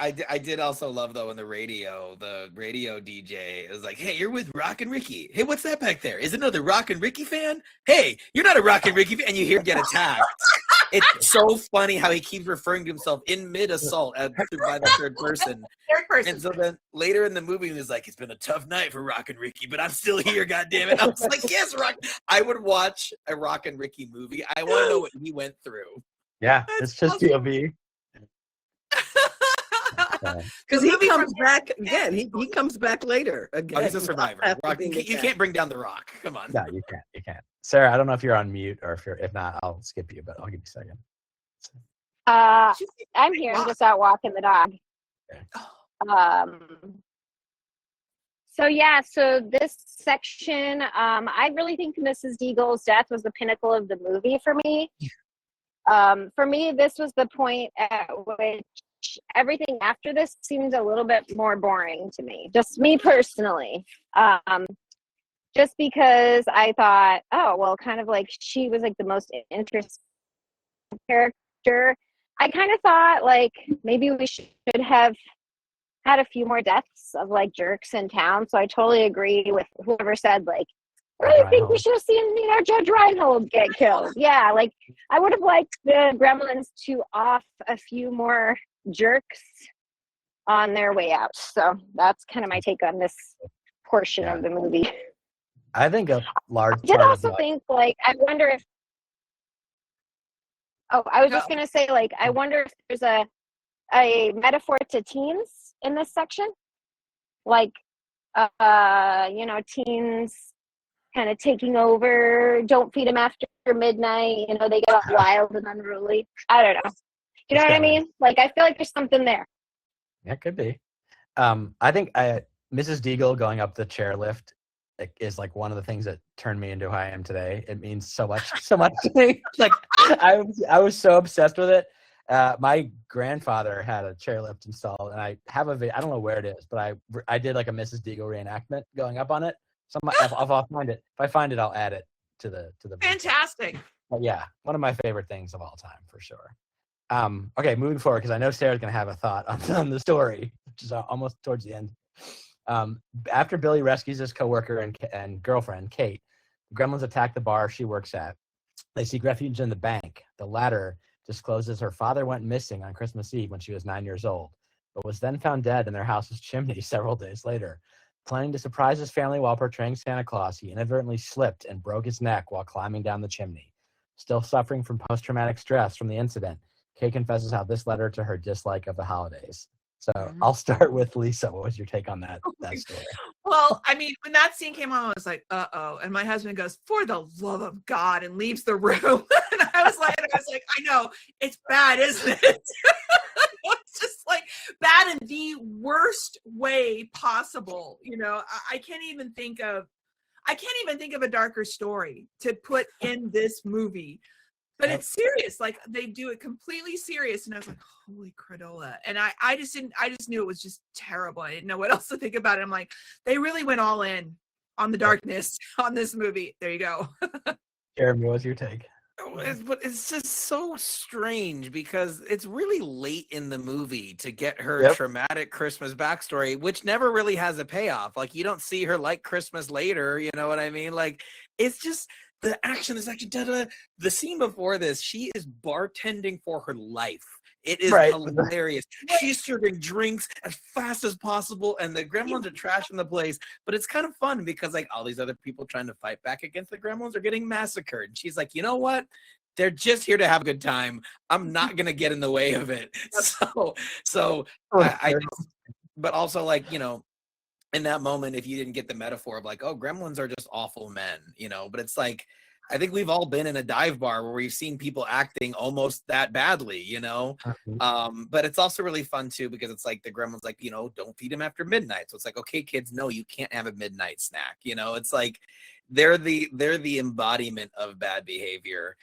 I did also love, though, in the radio DJ is like, hey, you're with Rock and Ricky. Hey, what's that back there? Is it another Rock and Ricky fan? Hey, you're not a Rock and Ricky fan. And you hear him get attacked. It's so funny how he keeps referring to himself in mid-assault by the third person. And so then later in the movie, he was like, it's been a tough night for Rock and Ricky, but I'm still here, goddammit. I was like, yes, Rock. I would watch a Rock and Ricky movie. I want to know what he went through. Yeah, it's just POV. Because he comes back again. He comes back later again. Oh, he's a survivor. Rock, you can't bring down the Rock. Come on. No, you can't. Sarah, I don't know if you're on mute or if not, I'll skip you, but I'll give you a second. I'm here. I'm just out walking the dog. Okay. So this section, I really think Mrs. Deagle's death was the pinnacle of the movie for me. For me, this was the point at which everything after this seemed a little bit more boring to me, just me personally. Just because I thought, oh, well, kind of like she was like the most interesting character. I kind of thought like maybe we should have had a few more deaths of like jerks in town. So I totally agree with whoever said like, I really think we should have seen, Judge Reinhold get killed. Yeah, like I would have liked the Gremlins to off a few more jerks on their way out. So that's kind of my take on this portion of the movie. I think a large I did also think like I wonder if I was just gonna say like I wonder if there's a metaphor to teens in this section, like teens kind of taking over, don't feed them after midnight, they get all wild and unruly. I don't know. You know what I mean? Like, I feel like there's something there. Yeah, could be. I think Mrs. Deagle going up the chairlift is like one of the things that turned me into who I am today. It means so much to me. Like, I was so obsessed with it. My grandfather had a chairlift installed, and I have a video. I don't know where it is, but I did like a Mrs. Deagle reenactment going up on it. So I'll find it. If I find it, I'll add it to the. Fantastic. But yeah, one of my favorite things of all time for sure. Okay, moving forward, because I know Sarah's going to have a thought on the story, which is almost towards the end. After Billy rescues his coworker and girlfriend, Kate, the Gremlins attack the bar she works at. They seek refuge in the bank. The latter discloses her father went missing on Christmas Eve when she was 9 years old, but was then found dead in their house's chimney several days later. Planning to surprise his family while portraying Santa Claus, he inadvertently slipped and broke his neck while climbing down the chimney. Still suffering from post-traumatic stress from the incident, Kay confesses how this led her to her dislike of the holidays. So I'll start with Lisa. What was your take on that story? Well, I mean, when that scene came on, I was like, uh-oh. And my husband goes, for the love of God, and leaves the room. And I was like, I know, it's bad, isn't it? It's just like bad in the worst way possible. You know, I can't even think of a darker story to put in this movie. But it's serious. Like, they do it completely serious. And I was like, holy credola. And I just knew it was just terrible. I didn't know what else to think about it. I'm like, they really went all in on the darkness on this movie. There you go. Jeremy, what's your take? But it's just so strange because it's really late in the movie to get her traumatic Christmas backstory, which never really has a payoff. Like, you don't see her like Christmas later. You know what I mean? Like, it's just... The action is actually the scene before this. She is bartending for her life. It is hilarious. She's serving drinks as fast as possible, and the Gremlins are trashing the place. But it's kind of fun because like all these other people trying to fight back against the Gremlins are getting massacred. And she's like, you know what? They're just here to have a good time. I'm not gonna get in the way of it. So but also like, you know, in that moment, if you didn't get the metaphor of like, oh, Gremlins are just awful men, you know, but it's like, I think we've all been in a dive bar where we've seen people acting almost that badly, you know. But it's also really fun too because it's like the Gremlins, like, you know, don't feed them after midnight. So it's like, okay, kids, no, you can't have a midnight snack. You know, it's like they're the embodiment of bad behavior.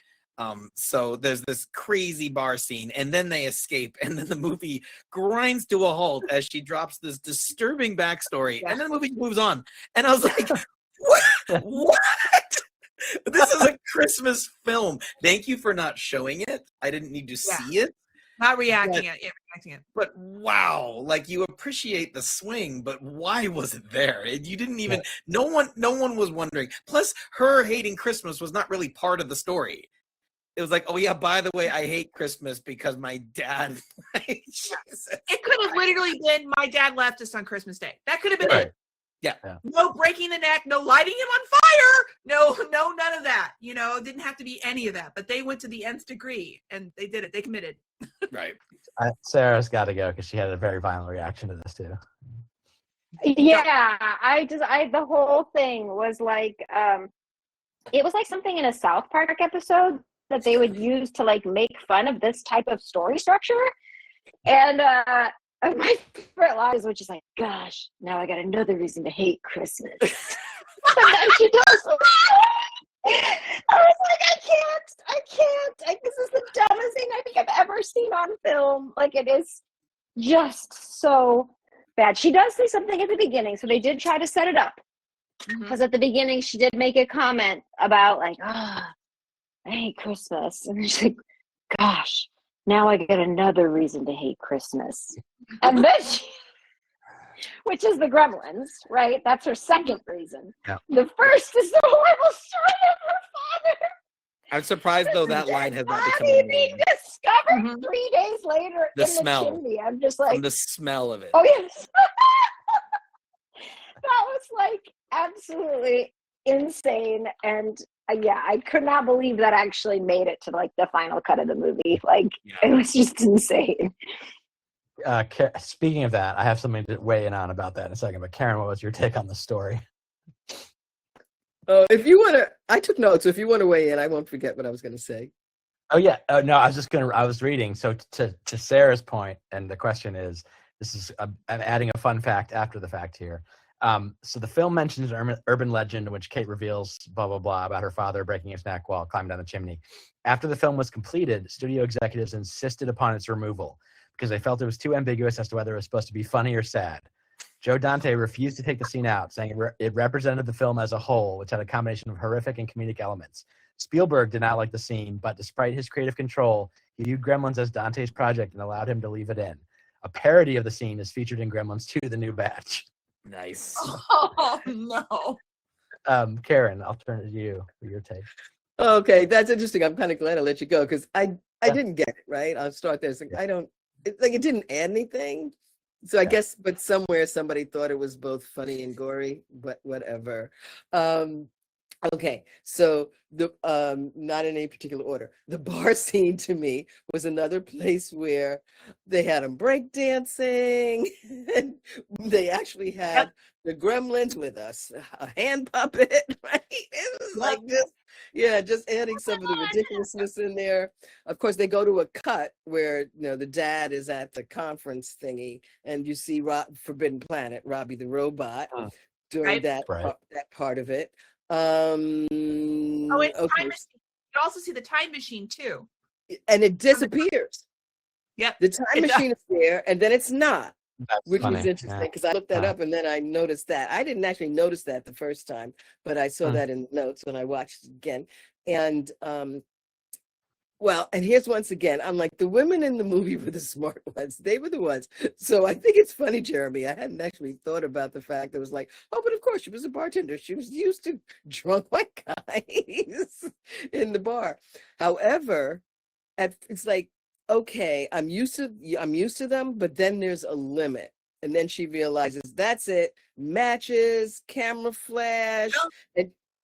So there's this crazy bar scene and then they escape and then the movie grinds to a halt as she drops this disturbing backstory and then the movie moves on. And I was like, what? This is a Christmas film. Thank you for not showing it. I didn't need to see it. Not reacting it. But wow, like you appreciate the swing, but why was it there? You didn't even, no one was wondering. Plus her hating Christmas was not really part of the story. It was like, oh yeah, by the way, I hate Christmas because my dad. It could have literally been my dad left us on Christmas Day. That could have been it. Yeah. No breaking the neck, no lighting him on fire. No, none of that. You know, it didn't have to be any of that. But they went to the nth degree and they did it. They committed. Right. Sarah's got to go because she had a very violent reaction to this too. Yeah, the whole thing was like, it was like something in a South Park episode that they would use to like make fun of this type of story structure. And my favorite line is which is like, gosh, now I got another reason to hate Christmas. And then she does. I was like, I can't. This is the dumbest thing I think I've ever seen on film. Like, it is just so bad. She does say something at the beginning, so they did try to set it up. Because at the beginning, she did make a comment about like, I hate Christmas. And she's like, gosh, now I get another reason to hate Christmas. And then which is the Gremlins, right? That's her second reason. Yeah. The first is the horrible story of her father. I'm surprised though that line has not become being discovered 3 days later the in smell. The chimney. I'm just like, from the smell of it. Oh yes. That was like absolutely insane. And I could not believe that actually made it to like the final cut of the movie. Like it was just insane. Speaking of that, I have something to weigh in on about that in a second. But Karen, what was your take on the story? If you want to, I took notes. So if you want to weigh in, I won't forget what I was going to say. Oh yeah, no, I was reading. So to Sarah's point, and the question is, I'm adding a fun fact after the fact here. So the film mentions an urban legend in which Kate reveals blah, blah, blah about her father breaking his neck while climbing down the chimney. After the film was completed, studio executives insisted upon its removal because they felt it was too ambiguous as to whether it was supposed to be funny or sad. Joe Dante refused to take the scene out, saying it represented the film as a whole, which had a combination of horrific and comedic elements. Spielberg did not like the scene, but despite his creative control, he viewed Gremlins as Dante's project and allowed him to leave it in. A parody of the scene is featured in Gremlins 2, The New Batch. Nice. Oh, no. Karen, I'll turn it to you for your take. Okay, that's interesting. I'm kind of glad I let you go because I didn't get it, right? I'll start there. Like, it didn't add anything. So I guess, but somewhere somebody thought it was both funny and gory, but whatever. Okay, so the not in any particular order. The bar scene to me was another place where they had them break dancing, and they actually had the Gremlins with us, a hand puppet, right? It was like just, yeah, just adding some of the ridiculousness in there. Of course, they go to a cut where the dad is at the conference thingy, and you see Forbidden Planet, Robbie the robot, during that part of it. Oh, it's Okay. time machine. You also see the time machine too. And it disappears. Yep. The time machine is there, and then it's not. That's which funny. was interesting because I looked that up and then I noticed that. I didn't actually notice that the first time, but I saw that in notes when I watched it again. And well, and here's once again, I'm like, the women in the movie were the smart ones. They were the ones. So I think it's funny, Jeremy. I hadn't actually thought about the fact that it was like, oh, but of course she was a bartender. She was used to drunk white guys in the bar. However, it's like, okay, I'm used to them, but then there's a limit. And then she realizes that's it. Matches, camera flash,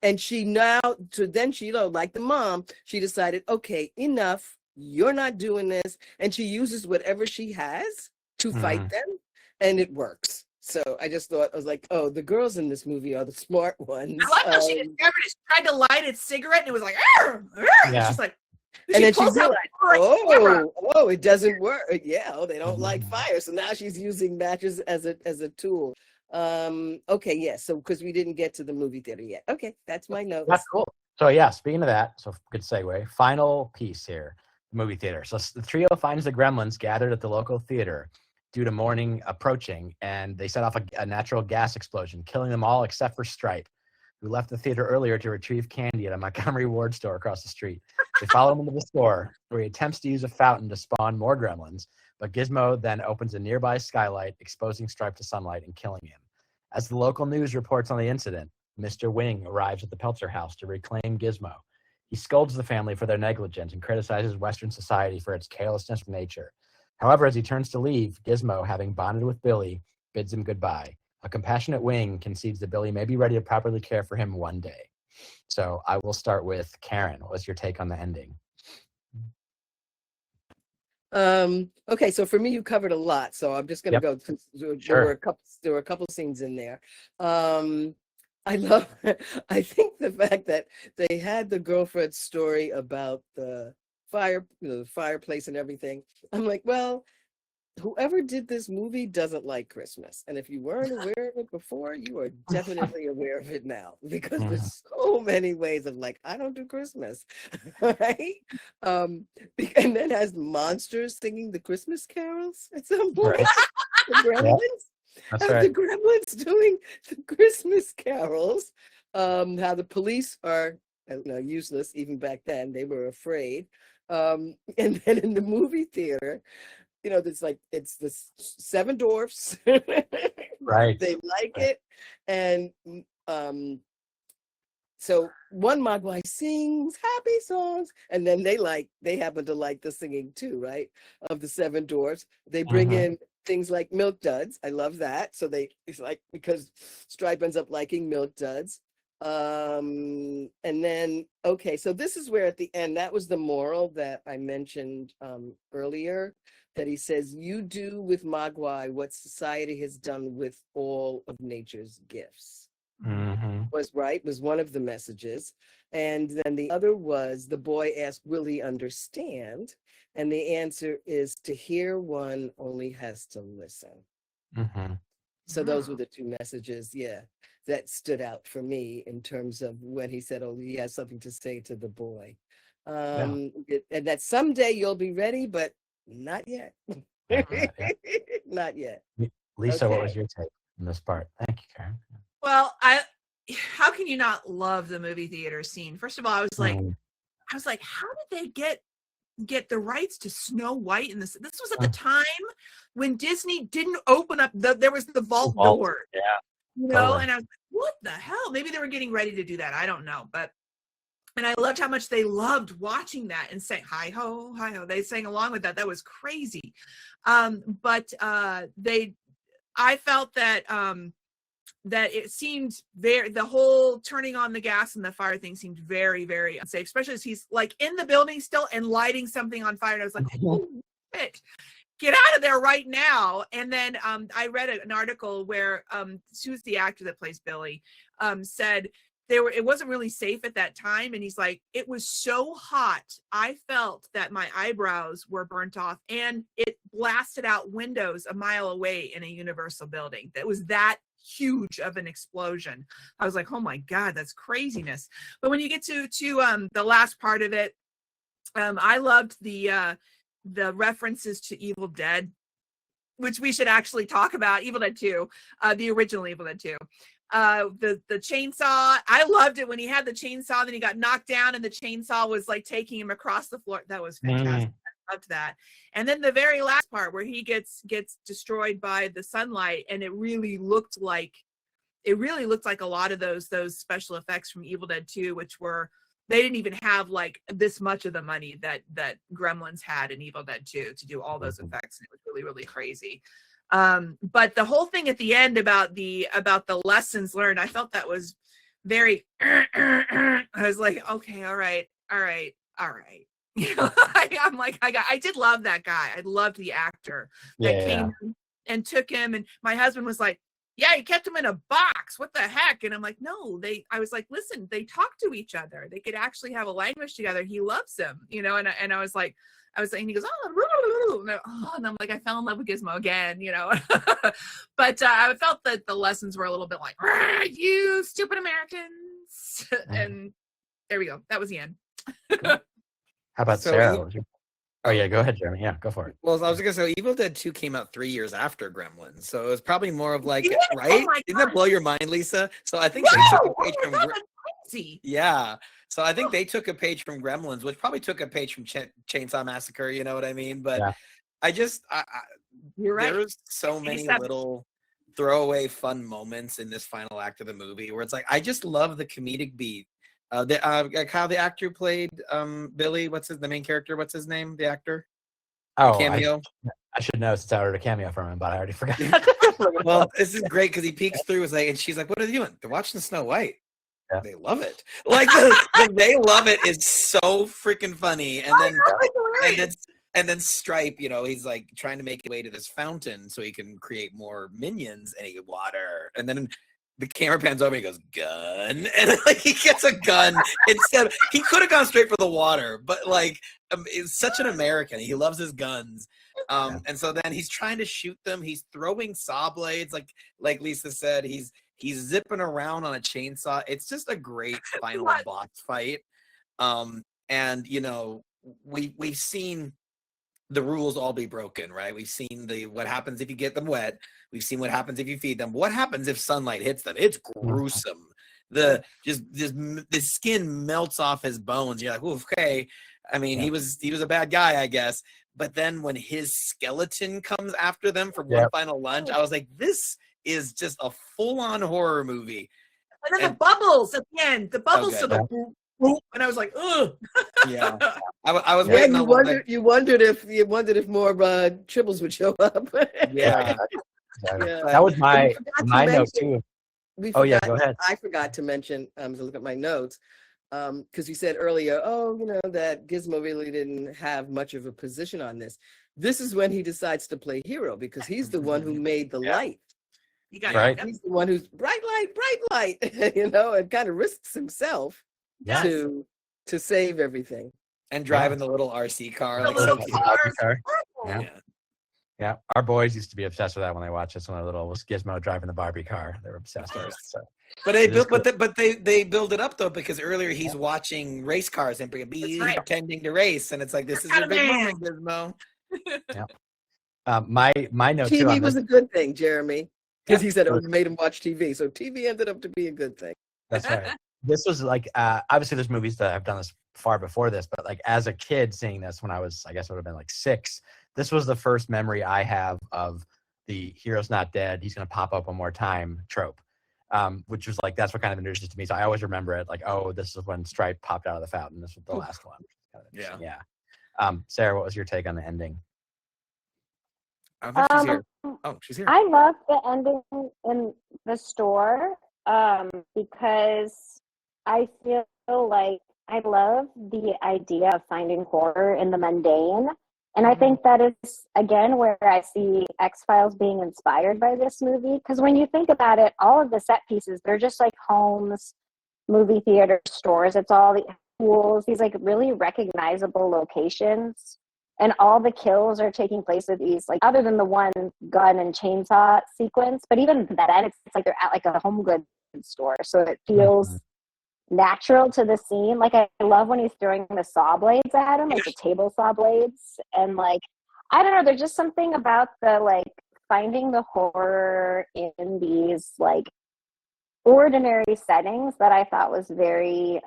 and she now, so then she, like the mom, she decided, okay, enough. You're not doing this. And she uses whatever she has to fight them, and it works. So I just thought, I was like, oh, the girls in this movie are the smart ones. I like how she discovered it. She tried to light its cigarette, and it was like, arr, arr. Yeah. She's like, and then she's out like, oh, it doesn't work. Yeah, they don't like fire. So now she's using matches as a tool. Okay, yes. So because we didn't get to the movie theater yet. Okay, that's my notes. That's cool. So yeah, speaking of that, so good segue. Final piece here, movie theater. So the trio finds the Gremlins gathered at the local theater due to morning approaching, and they set off a natural gas explosion, killing them all except for Stripe, who left the theater earlier to retrieve candy at a Montgomery Ward store across the street. They follow him into the store, where he attempts to use a fountain to spawn more Gremlins, but Gizmo then opens a nearby skylight, exposing Stripe to sunlight and killing him. As the local news reports on the incident, Mr. Wing arrives at the Peltzer house to reclaim Gizmo. He scolds the family for their negligence and criticizes Western society for its carelessness of nature. However, as he turns to leave, Gizmo, having bonded with Billy, bids him goodbye. A compassionate Wing concedes that Billy may be ready to properly care for him one day. So I will start with Karen. What's your take on the ending? Okay, so for me, you covered a lot, so I'm just gonna go. There were a couple scenes in there. I think the fact that they had the girlfriend's story about the fireplace and everything. I'm like, well, whoever did this movie doesn't like Christmas. And if you weren't aware of it before, you are definitely aware of it now, because there's so many ways of like, I don't do Christmas, right? And then has monsters singing the Christmas carols at some point. The Gremlins. That's The Gremlins doing the Christmas carols. How the police are useless. Even back then, they were afraid. And then in the movie theater, it's the seven dwarfs. Right. They like it. And so one Mogwai sings happy songs, and then they happen to like the singing too, right? Of the seven dwarfs. They bring in things like Milk Duds. I love that. So it's like, because Stripe ends up liking Milk Duds. And then, okay, so this is where at the end, that was the moral that I mentioned earlier, that he says, you do with Mogwai what society has done with all of nature's gifts. Was one of the messages. And then the other was, the boy asked, will he understand? And the answer is, to hear one only has to listen. So those were the two messages, that stood out for me in terms of when he said, oh, he has something to say to the boy. And that someday you'll be ready, but not yet. Not yet. Lisa, Okay. what was your take on this part? Thank you, Karen. Well, how can you not love the movie theater scene? First of all, I was like, how did they get the rights to Snow White in this? This was at the time when Disney didn't open up there was the vault door. Yeah. Totally. And I was like, what the hell? Maybe they were getting ready to do that. I don't know. And I loved how much they loved watching that and saying, hi ho, hi ho. They sang along with that. That was crazy. But they I felt that that it seemed the whole turning on the gas and the fire thing seemed very, very unsafe, especially as he's like in the building still and lighting something on fire. And I was like, oh shit, get out of there right now. And then I read an article where who's the actor that plays Billy, said it wasn't really safe at that time. And he's like, it was so hot, I felt that my eyebrows were burnt off, and it blasted out windows a mile away in a Universal building. That was that huge of an explosion. I was like, oh my God, that's craziness. But when you get to the last part of it, I loved the references to Evil Dead, which we should actually talk about. Evil Dead 2, the original Evil Dead 2. The chainsaw, I loved it when he had the chainsaw, then he got knocked down and the chainsaw was like taking him across the floor. That was fantastic. I loved that. And then the very last part where he gets destroyed by the sunlight, and it really looked like a lot of those special effects from Evil Dead 2, which were, they didn't even have like this much of the money that Gremlins had in Evil Dead 2 to do all those effects. And it was really, really crazy. But the whole thing at the end about the lessons learned, I felt that was very I was like, okay, all right. You know, I did love that guy. I loved the actor that came and took him, and my husband was like, yeah, he kept him in a box. What the heck? And I'm like, no, I was like, listen, they talk to each other. They could actually have a language together. He loves him, you know? And I was like, and he goes, and I'm like, I fell in love with Gizmo again, you know? But I felt that the lessons were a little bit like, you stupid Americans. And there we go. That was the end. How about Sarah? Oh yeah, go ahead, Jeremy. Yeah, go for it. Well, I was gonna say Evil Dead 2 came out 3 years after Gremlins, so it was probably more of like, right? Oh Didn't that blow your mind, Lisa? So I think they took a page from yeah. So I think they took a page from Gremlins, which probably took a page from Chainsaw Massacre. You know what I mean? But you're right. There's so many little throwaway fun moments in this final act of the movie where it's like, I just love the comedic beat. Like how the actor played Billy, the main character? What's his name? The actor? Oh, cameo. I should know since I ordered a cameo from him, but I already forgot. Well, this is great because he peeks through. Is like, and she's like, "What are they doing? They're watching Snow White." Yeah. They love it. Like the they love it is so freaking funny. And then Stripe, you know, he's like trying to make his way to this fountain so he can create more minions, and he get water, and then the camera pans over and he goes, gun. And like he gets a gun instead. He could have gone straight for the water, but like he's such an American. He loves his guns. And so then he's trying to shoot them. He's throwing saw blades. Like Lisa said, he's zipping around on a chainsaw. It's just a great final boss fight. And you know, we've seen the rules all be broken, right? We've seen what happens if you get them wet. We've seen what happens if you feed them. What happens if sunlight hits them? It's gruesome. The skin melts off his bones. You're like, okay. I mean, he was a bad guy, I guess. But then when his skeleton comes after them for one final lunge, I was like, this is just a full-on horror movie. And then the bubbles at the end. The bubbles and I was like, ugh. Yeah, I was waiting. You wondered if more tribbles would show up. Yeah. That was my note too. Go ahead. I forgot to mention to look at my notes because you said earlier, that Gizmo really didn't have much of a position on this. This is when he decides to play hero because he's the one who made the light. You got right. He's the one who's bright light, and kind of risks himself to save everything. And driving the little RC car. Yeah. Our boys used to be obsessed with that when they watched this when they were little. Was Gizmo driving the Barbie car? They were obsessed with it. So. But they build it up though because earlier he's watching race cars and pretending to race, and it's like this is a big moment, Gizmo. Yeah. My note TV too on was this, a good thing, Jeremy, because he said it made him watch TV. So TV ended up to be a good thing. That's right. This was like obviously there's movies that have done this far before this, but like as a kid seeing this when I guess I would have been like 6. This was the first memory I have of the hero's not dead, he's going to pop up one more time trope, which was like, that's what kind of introduced it to me. So I always remember it like, oh, this is when Stripe popped out of the fountain. This was the last one. Yeah. Sarah, what was your take on the ending? I think she's here. Oh, she's here. I love the ending in the store because I feel like I love the idea of finding horror in the mundane. And I think that is, again, where I see X-Files being inspired by this movie. Because when you think about it, all of the set pieces, they're just like homes, movie theater, stores. It's all the schools, these like really recognizable locations. And all the kills are taking place at these, like, other than the one gun and chainsaw sequence, but even then, it's like they're at like a home goods store. So it feels natural to the scene. Like, I love when he's throwing the saw blades at him, like the table saw blades. And like, I don't know, there's just something about the like finding the horror in these like ordinary settings that I thought was very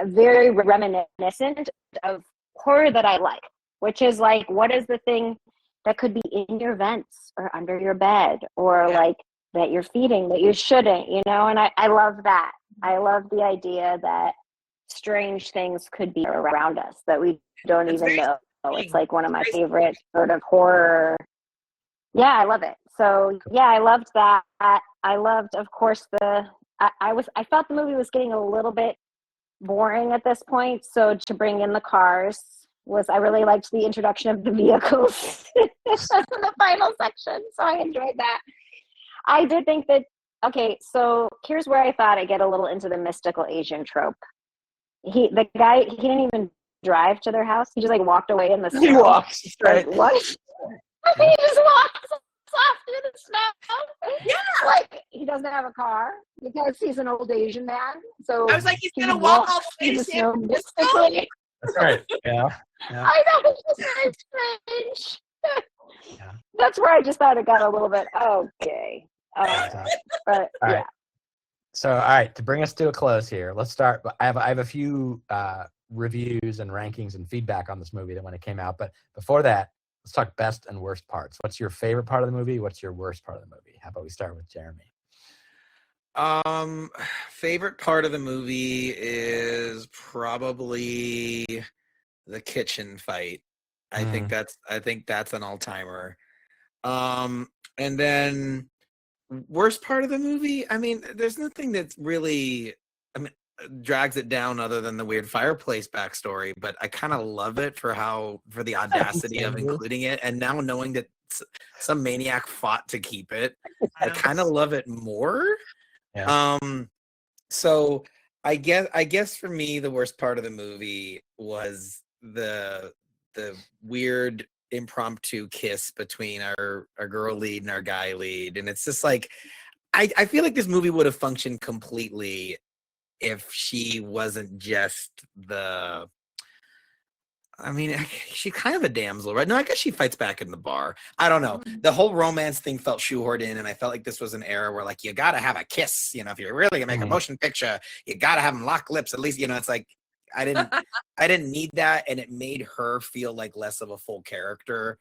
reminiscent of horror that I like, which is like, what is the thing that could be in your vents or under your bed or like that you're feeding that you shouldn't, you know? And I love that. I love the idea that strange things could be around us that we don't even know. It's like one of my favorite sort of horror. Yeah, I love it. So yeah, I loved that. I loved, of course, I felt the movie was getting a little bit boring at this point. So to bring in the cars I really liked the introduction of the vehicles in the final section. So I enjoyed that. I did think that, okay, so here's where I thought I get a little into the mystical Asian trope. The guy, he didn't even drive to their house. He just like walked away in the snow. He walks Like, straight. what? He just walks off through the snow. Yeah. Like, he doesn't have a car because he's an old Asian man. So I was like, he's gonna walk all the way to San Francisco Francisco. That's right. Yeah. I know, it's just very strange. Yeah. That's where I just thought it got a little bit okay. But All yeah. right. So, all right, to bring us to a close here, let's start. I have a few reviews and rankings and feedback on this movie that when it came out. But before that, let's talk best and worst parts. What's your favorite part of the movie? What's your worst part of the movie? How about we start with Jeremy? Favorite part of the movie is probably the kitchen fight. I think that's an all-timer. And then worst part of the movie, I mean, there's nothing that's really drags it down other than the weird fireplace backstory, but I kind of love it for the audacity of including it, and now knowing that some maniac fought to keep it, I kind of love it more. Yeah. So I guess for me the worst part of the movie was the weird impromptu kiss between our girl lead and our guy lead, and it's just like I feel like this movie would have functioned completely if she wasn't just she's kind of a damsel, right? No, I guess she fights back in the bar. I don't know. The whole romance thing felt shoehorned in, and I felt like this was an era where, like, you got to have a kiss. You know, if you're really going to make a motion picture, you got to have them lock lips. At least, you know, it's like, I didn't need that, and it made her feel like less of a full character.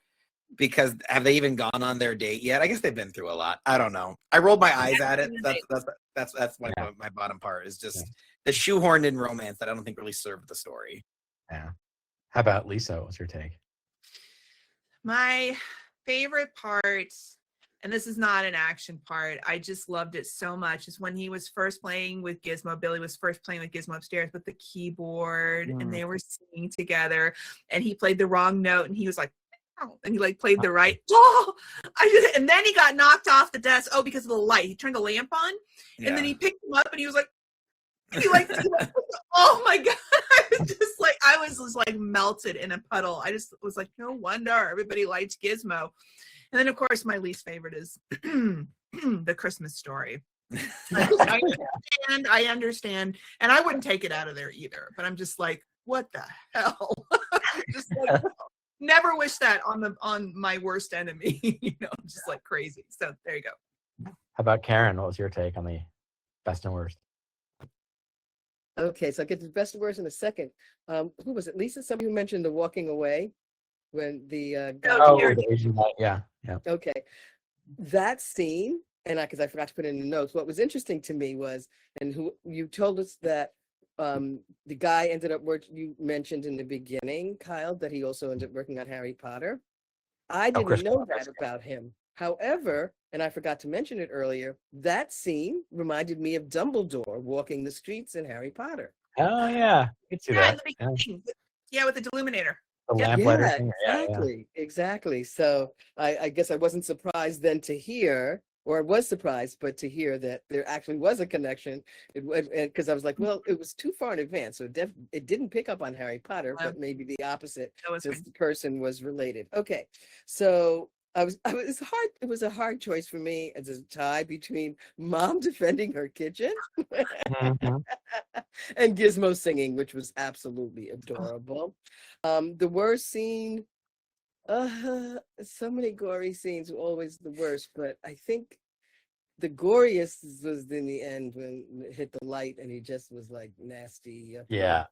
Because have they even gone on their date yet? I guess they've been through a lot. I don't know. I rolled my eyes at it. That's my bottom part is just the shoehorned in romance that I don't think really served the story. Yeah. How about Lisa? What's your take? My favorite part, and this is not an action part, I just loved it so much, is when he was first playing with Gizmo. Billy was first playing with Gizmo upstairs with the keyboard, and they were singing together, and he played the wrong note, and he was like, oh, and he like played the right. Oh, and then he got knocked off the desk. Oh, because of the light. He turned the lamp on, and then he picked him up, and he was like, oh my god! I was just like melted in a puddle. I just was like, no wonder everybody liked Gizmo. And then, of course, my least favorite is the Christmas Story. I understand, and I wouldn't take it out of there either. But I'm just like, what the hell? Just like, never wish that on my worst enemy. You know, just like crazy. So there you go. How about Karen? What was your take on the best and worst? Okay, so I'll get to the best and worst in a second. Who was it? Lisa, somebody who mentioned the walking away when the guy. The Asian guy. Yeah. Okay, that scene, and because I forgot to put it in the notes. What was interesting to me was, and who you told us that the guy ended up working. You mentioned in the beginning, Kyle, that he also ended up working on Harry Potter. I Oh, didn't Chris know Columbus. that about him. However, and I forgot to mention it earlier, that scene reminded me of Dumbledore walking the streets in Harry Potter. Oh yeah, you could see Yeah, in that. the Yeah. beginning. Yeah, with the Deluminator. The Yep. lamplighter Yeah, thing. Yeah. exactly. So I guess I wasn't surprised then to hear, or I was surprised, but to hear that there actually was a connection. Because I was like, well, it was too far in advance, so it didn't pick up on Harry Potter, but maybe the opposite, That was since good. the person was related. Okay, so it was a hard choice for me as a tie between Mom defending her kitchen Mhm. and Gizmo singing, which was absolutely adorable. The worst scene, so many gory scenes were always the worst, but I think the goriest was in the end when it hit the light and he just was like nasty. Yeah.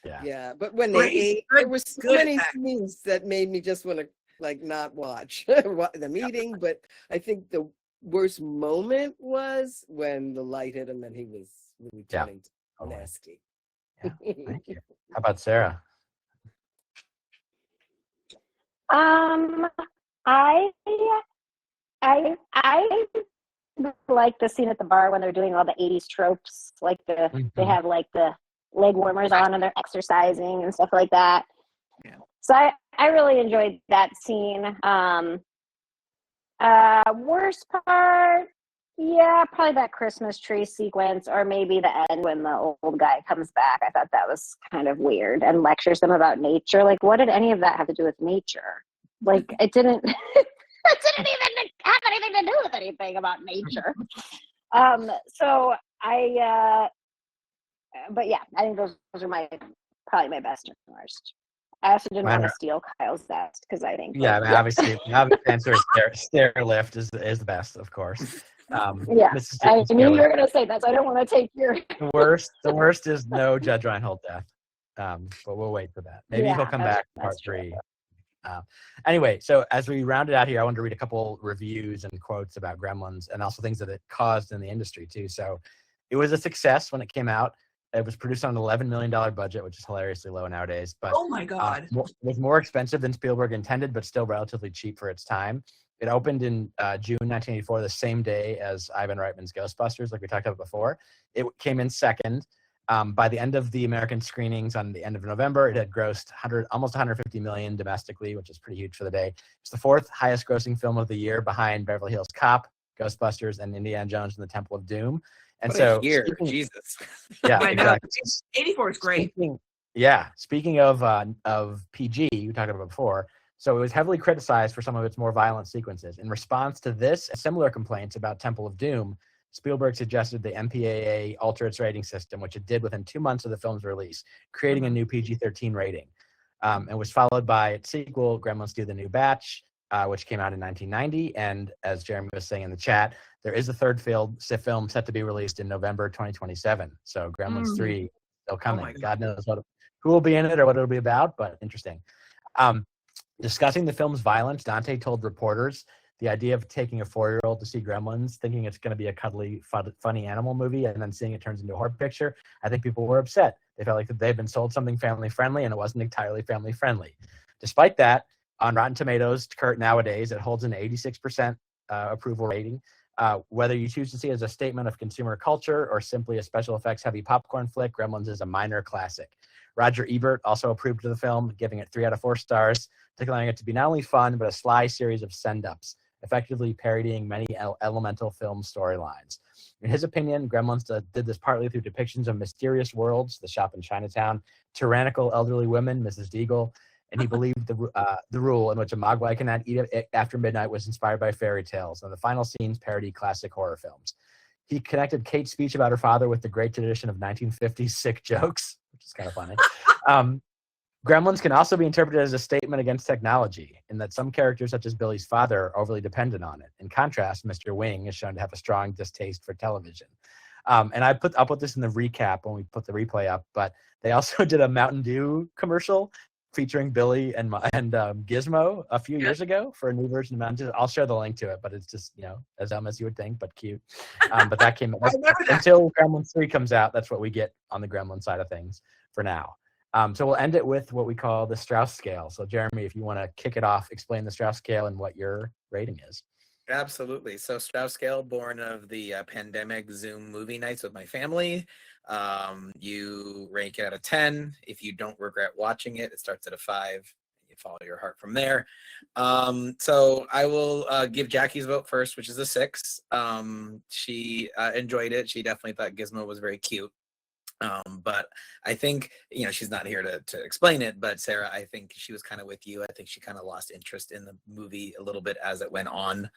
Yeah, but when they Great. ate, Good- there were so good many effect. scenes that made me just want to like not watch the meeting. But I think the worst moment was when the light hit him and he was really Yeah. turning Totally. nasty. Yeah. Thank you. How about Sarah? I I like the scene at the bar when they're doing all the 80s tropes, like they Mhm. have like the leg warmers on and they're exercising and stuff like that. Yeah. So I really enjoyed that scene. Worst part, yeah, probably that Christmas tree sequence, or maybe the end when the old guy comes back. I thought that was kind of weird and lectures them about nature. Like, what did any of that have to do with nature? Like, it didn't. It didn't even have anything to do with anything about nature. So but yeah, I think those are probably my best and worst. I also didn't want to steal Kyle's best because I think. Yeah, I mean, obviously, the obvious answer is stair lift is the best, of course. Yeah, Mrs. I James knew you Kelly. were going to say that, so I don't want to take your. The worst is no Judge Reinhold death. But we'll wait for that. Maybe he'll come back in part 3. Anyway, so as we round it out here, I wanted to read a couple reviews and quotes about Gremlins and also things that it caused in the industry too. So it was a success when it came out. It was produced on an $11 million budget, which is hilariously low nowadays. But Oh my God. it was more expensive than Spielberg intended, but still relatively cheap for its time. It opened in June 1984, the same day as Ivan Reitman's Ghostbusters, like we talked about before. It came in second. By the end of the American screenings on the end of November, it had grossed almost 150 million domestically, which is pretty huge for the day. It's the 4th highest grossing film of the year behind Beverly Hills Cop, Ghostbusters, and Indiana Jones and the Temple of Doom. And What so, a year, Jesus. yeah, I know. exactly. 84 is great. Speaking of PG, we talked about before. So it was heavily criticized for some of its more violent sequences. In response to this and similar complaints about Temple of Doom, Spielberg suggested the MPAA alter its rating system, which it did within 2 months of the film's release, creating a new PG-13 rating. And was followed by its sequel, Gremlins 2: The New Batch, which came out in 1990. And as Jeremy was saying in the chat, there is a third film set to be released in November 2027. So Gremlins 3 still coming. God knows who will be in it or what it'll be about, but interesting. Discussing the film's violence, Dante told reporters the idea of taking a 4-year-old to see Gremlins, thinking it's going to be a cuddly, funny animal movie, and then seeing it turns into a horror picture. I think people were upset. They felt like they'd been sold something family-friendly, and it wasn't entirely family-friendly. Despite that, on Rotten Tomatoes, nowadays, it holds an 86% approval rating. Whether you choose to see it as a statement of consumer culture or simply a special effects heavy popcorn flick, Gremlins is a minor classic. Roger Ebert also approved of the film, giving it 3 out of 4 stars, declaring it to be not only fun, but a sly series of send-ups, effectively parodying many elemental film storylines. In his opinion, Gremlins did this partly through depictions of mysterious worlds, the shop in Chinatown, tyrannical elderly women, Mrs. Deagle, and he believed the rule in which a Mogwai cannot eat after midnight was inspired by fairy tales, and the final scenes parody classic horror films. He connected Kate's speech about her father with the great tradition of 1950s sick jokes, which is kind of funny. Gremlins can also be interpreted as a statement against technology, in that some characters, such as Billy's father, are overly dependent on it. In contrast, Mr. Wing is shown to have a strong distaste for television. And I'll put this in the recap when we put the replay up, but they also did a Mountain Dew commercial featuring Billy and Gizmo a few years ago for a new version of Mountain Dew. I'll share the link to it, but it's just, as dumb as you would think, but cute. But that came until Gremlins 3 comes out. That's what we get on the Gremlin side of things for now. So we'll end it with what we call the Strauss scale. So Jeremy, if you want to kick it off, explain the Strauss scale and what your rating is. Absolutely. So Strauss scale, born of the pandemic Zoom movie nights with my family. You rank it out of 10. If you don't regret watching it, it starts at a 5. You follow your heart from there. So I will give Jackie's vote first, which is a 6. She enjoyed it. She definitely thought Gizmo was very cute. But I think, she's not here to explain it, but Sarah, I think she was kind of with you. I think she kind of lost interest in the movie a little bit as it went on.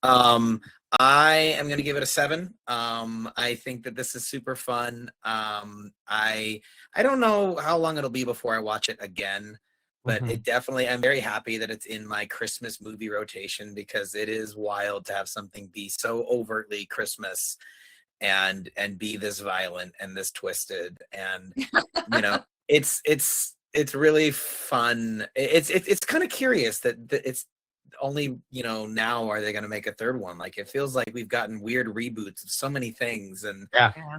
I am going to give it a 7. I think that this is super fun. I don't know how long it'll be before I watch it again, but it definitely, I'm very happy that it's in my Christmas movie rotation, because it is wild to have something be so overtly Christmas and be this violent and this twisted, and it's really fun. It's kind of curious that it's only now are they going to make a third one. Like, it feels like we've gotten weird reboots of so many things, and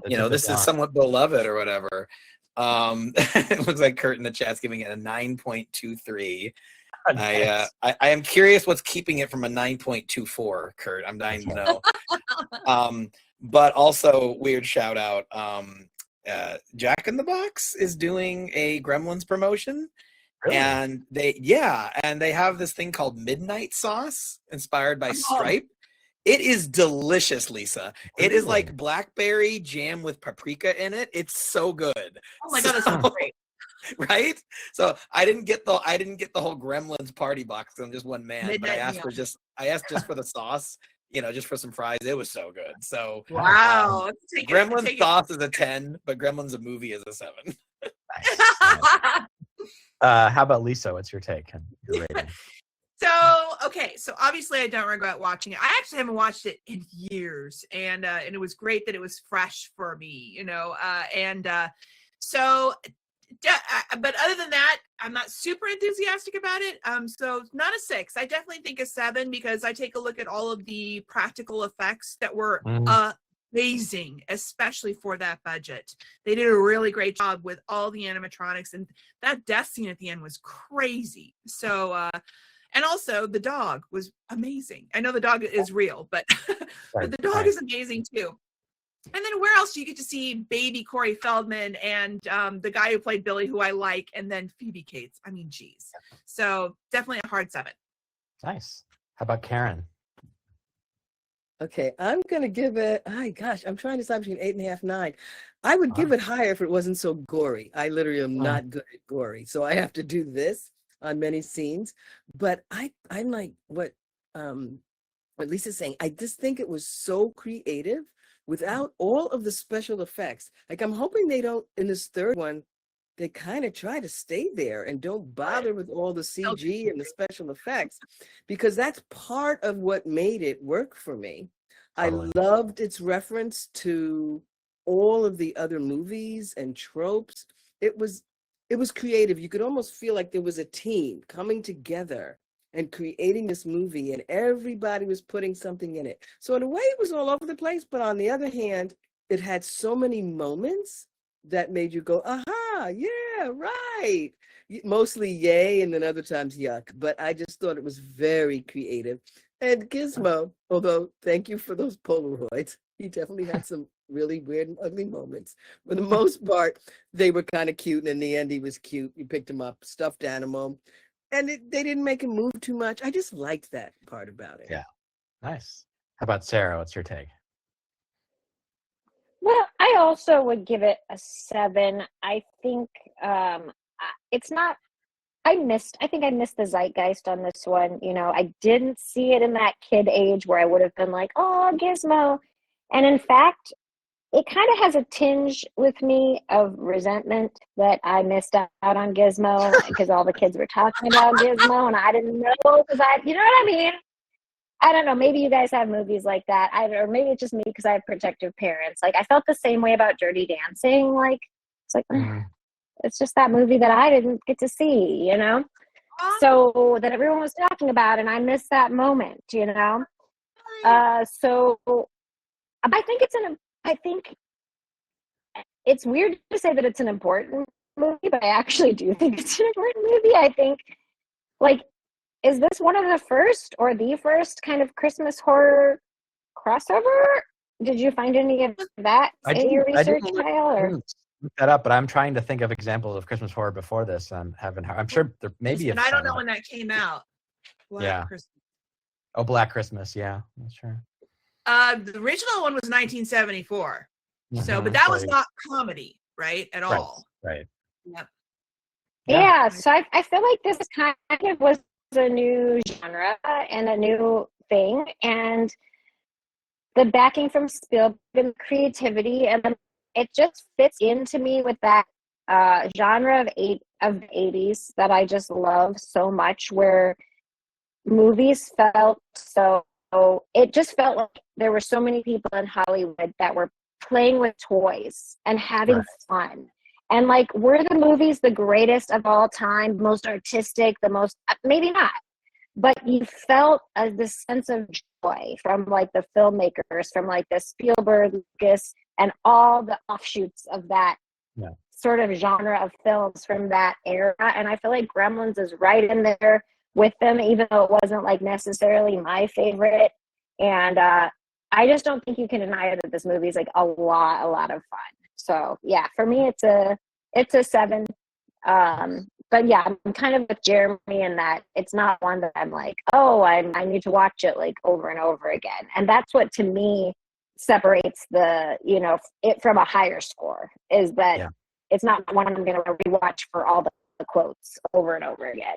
this is somewhat beloved or whatever. It looks like Kurt in the chat's giving it a 9.23. I am curious what's keeping it from a 9.24, Kurt. I'm dying to know. But also, weird shout out, Jack in the Box is doing a Gremlins promotion. Really? And they have this thing called Midnight Sauce, inspired by Stripe. It is delicious, Lisa. It is like blackberry jam with paprika in it. It's so good. Oh my God, that sounds great. Right? So I didn't get the whole Gremlins party box, 'cause I'm just one man. Midnight but I asked meal. for the sauce, just for some fries. It was so good. So Wow. Gremlins sauce is a 10, but Gremlins a movie is a 7. How about Lisa? What's your take and your rating? So obviously I don't regret watching it. I actually haven't watched it in years, and it was great that it was fresh for me, but other than that, I'm not super enthusiastic about it. So not a 6. I definitely think a 7, because I take a look at all of the practical effects that were amazing, especially for that budget. They did a really great job with all the animatronics, and that death scene at the end was crazy. So, and also the dog was amazing. I know the dog is real, but but the dog is amazing too. And then where else do you get to see baby Corey Feldman and the guy who played Billy, who I like, and then Phoebe Cates? I mean, geez. So definitely a hard 7. Nice. How about Karen? Okay, I'm gonna give it. I'm trying to decide between 8.5, 9. I would give it higher if it wasn't so gory. I literally am not good at gory, so I have to do this on many scenes. But I'm like what Lisa's saying. I just think it was so creative without all of the special effects. Like, I'm hoping they don't, in this third one, they kind of try to stay there and don't bother with all the CG and the special effects, because that's part of what made it work for me. Totally. I loved its reference to all of the other movies and tropes. It was creative. You could almost feel like there was a team coming together and creating this movie, and everybody was putting something in it. So in a way, it was all over the place, but on the other hand, it had so many moments that made you go, aha, yeah, right. Mostly yay, and then other times yuck. But I just thought it was very creative. And Gizmo, although thank you for those Polaroids, he definitely had some really weird and ugly moments. For the most part, they were kind of cute, and in the end, he was cute. You picked him up, stuffed animal. And they didn't make him move too much. I just liked that part about it. Yeah. Nice. How about Sarah? What's your take? Well, I also would give it a 7. I think it's not, I think I missed the zeitgeist on this one. I didn't see it in that kid age where I would have been like, oh, Gizmo. And in fact, it kind of has a tinge with me of resentment that I missed out on Gizmo, because all the kids were talking about Gizmo and I didn't know, because you know what I mean? I don't know. Maybe you guys have movies like that. Or maybe it's just me because I have protective parents. Like, I felt the same way about Dirty Dancing. Like, it's like, it's just that movie that I didn't get to see, So that everyone was talking about, and I missed that moment, So I think it's weird to say that it's an important movie, but I actually do think it's an important movie. I think, like, is this one of the first or the first kind of Christmas horror crossover? Did you find any of that in your research, Kyle? I Or? didn't look that up, but I'm trying to think of examples of Christmas horror before this. I'm sure there maybe. And I don't know when that came out. Black Christmas. Oh, Black Christmas. Yeah, that's true. The original one was 1974. So, but that was not comedy, right? At all. Right. Yep. Yeah, so I feel like this kind of was a new genre and a new thing, and the backing from Spielberg and creativity, and it just fits into me with that genre of the 80s that I just love so much, where movies felt so, it just felt like there were so many people in Hollywood that were playing with toys and having fun. And like, were the movies the greatest of all time, most artistic, the most, maybe not, but you felt this sense of joy from like the filmmakers, from like the Spielberg, Lucas, and all the offshoots of that sort of genre of films from that era. And I feel like Gremlins is right in there with them, even though it wasn't like necessarily my favorite. And I just don't think you can deny that this movie is like a lot of fun. So yeah, for me, it's a 7. But yeah, I'm kind of with Jeremy in that it's not one that I'm like, oh, I need to watch it like over and over again. And that's what to me separates the, it from a higher score, is that it's not one I'm going to rewatch for all the quotes over and over again,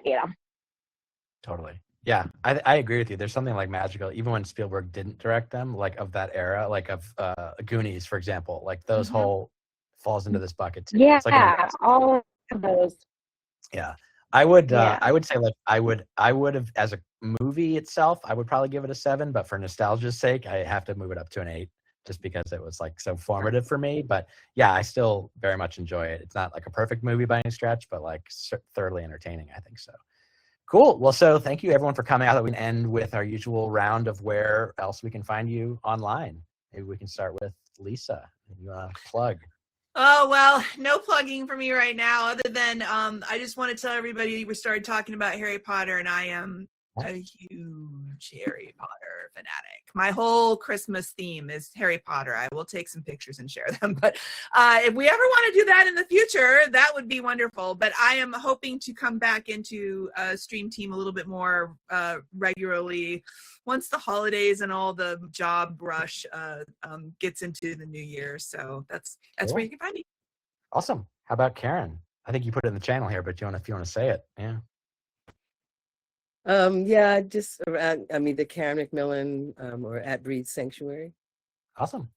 Totally. Yeah, I agree with you. There's something like magical, even when Spielberg didn't direct them, like of that era, like of Goonies, for example, like those whole falls into this bucket too. Yeah, it's like all of those. Yeah, I would say like I would have, as a movie itself, I would probably give it a 7, but for nostalgia's sake, I have to move it up to an 8, just because it was like so formative for me. But yeah, I still very much enjoy it. It's not like a perfect movie by any stretch, but like thoroughly entertaining, I think so. Cool. Well, so thank you everyone for coming out. That we can end with our usual round of where else we can find you online. Maybe we can start with Lisa. You want to plug? Oh, well, no plugging for me right now, other than I just want to tell everybody we started talking about Harry Potter, and I am a huge Harry Potter fanatic. My whole Christmas theme is Harry Potter. I will take some pictures and share them. But if we ever want to do that in the future, that would be wonderful. But I am hoping to come back into Stream Team a little bit more regularly once the holidays and all the job rush gets into the new year. So that's where you can find me. Awesome. How about Karen? I think you put it in the channel here, but if you want to say it, yeah. Just around, the Karen McMillan or at Breed Sanctuary. Awesome.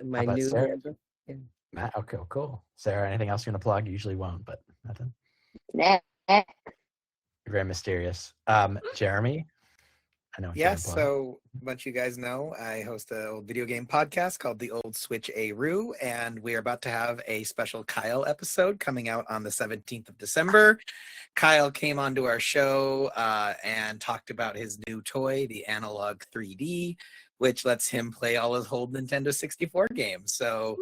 My new handle. Yeah. Okay, cool. Sarah, anything else you want to plug? You usually won't, but nothing. Nah. You're very mysterious. Jeremy? I know. So a bunch of you guys know I host an old video game podcast called The Old Switch A-Roo, and we are about to have a special Kyle episode coming out on the 17th of December. Kyle came onto our show and talked about his new toy, the Analog 3D, which lets him play all his old Nintendo 64 games. So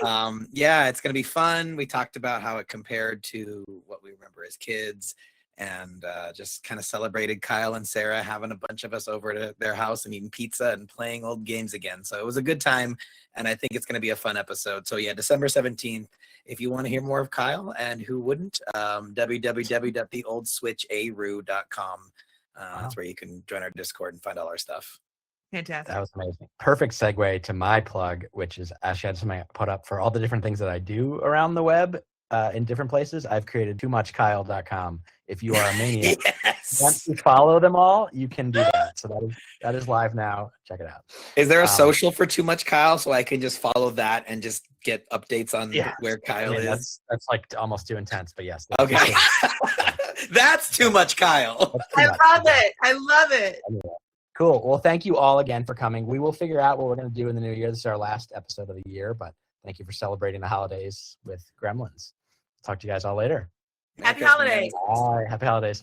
nice. It's going to be fun. We talked about how it compared to what we remember as kids, and just kind of celebrated Kyle and Sarah having a bunch of us over to their house and eating pizza and playing old games again. So it was a good time, and I think it's going to be a fun episode. So yeah, December 17th, if you want to hear more of Kyle, and who wouldn't, www.theoldswitcharoo.com. That's where you can join our Discord and find all our stuff. Fantastic. That was amazing. Perfect segue to my plug, which is actually I had something put up for all the different things that I do around the web in different places. I've created toomuchkyle.com. If you are a maniac, once you follow them all, you can do that. So that is live now. Check it out. Is there a social for Too Much Kyle, so I can just follow that and just get updates on where Kyle is? That's like almost too intense, but yes. Okay. That's Too Much Kyle. I love it. Anyway, cool. Well, thank you all again for coming. We will figure out what we're going to do in the new year. This is our last episode of the year, but thank you for celebrating the holidays with Gremlins. Talk to you guys all later. Happy holidays. Bye. Happy holidays.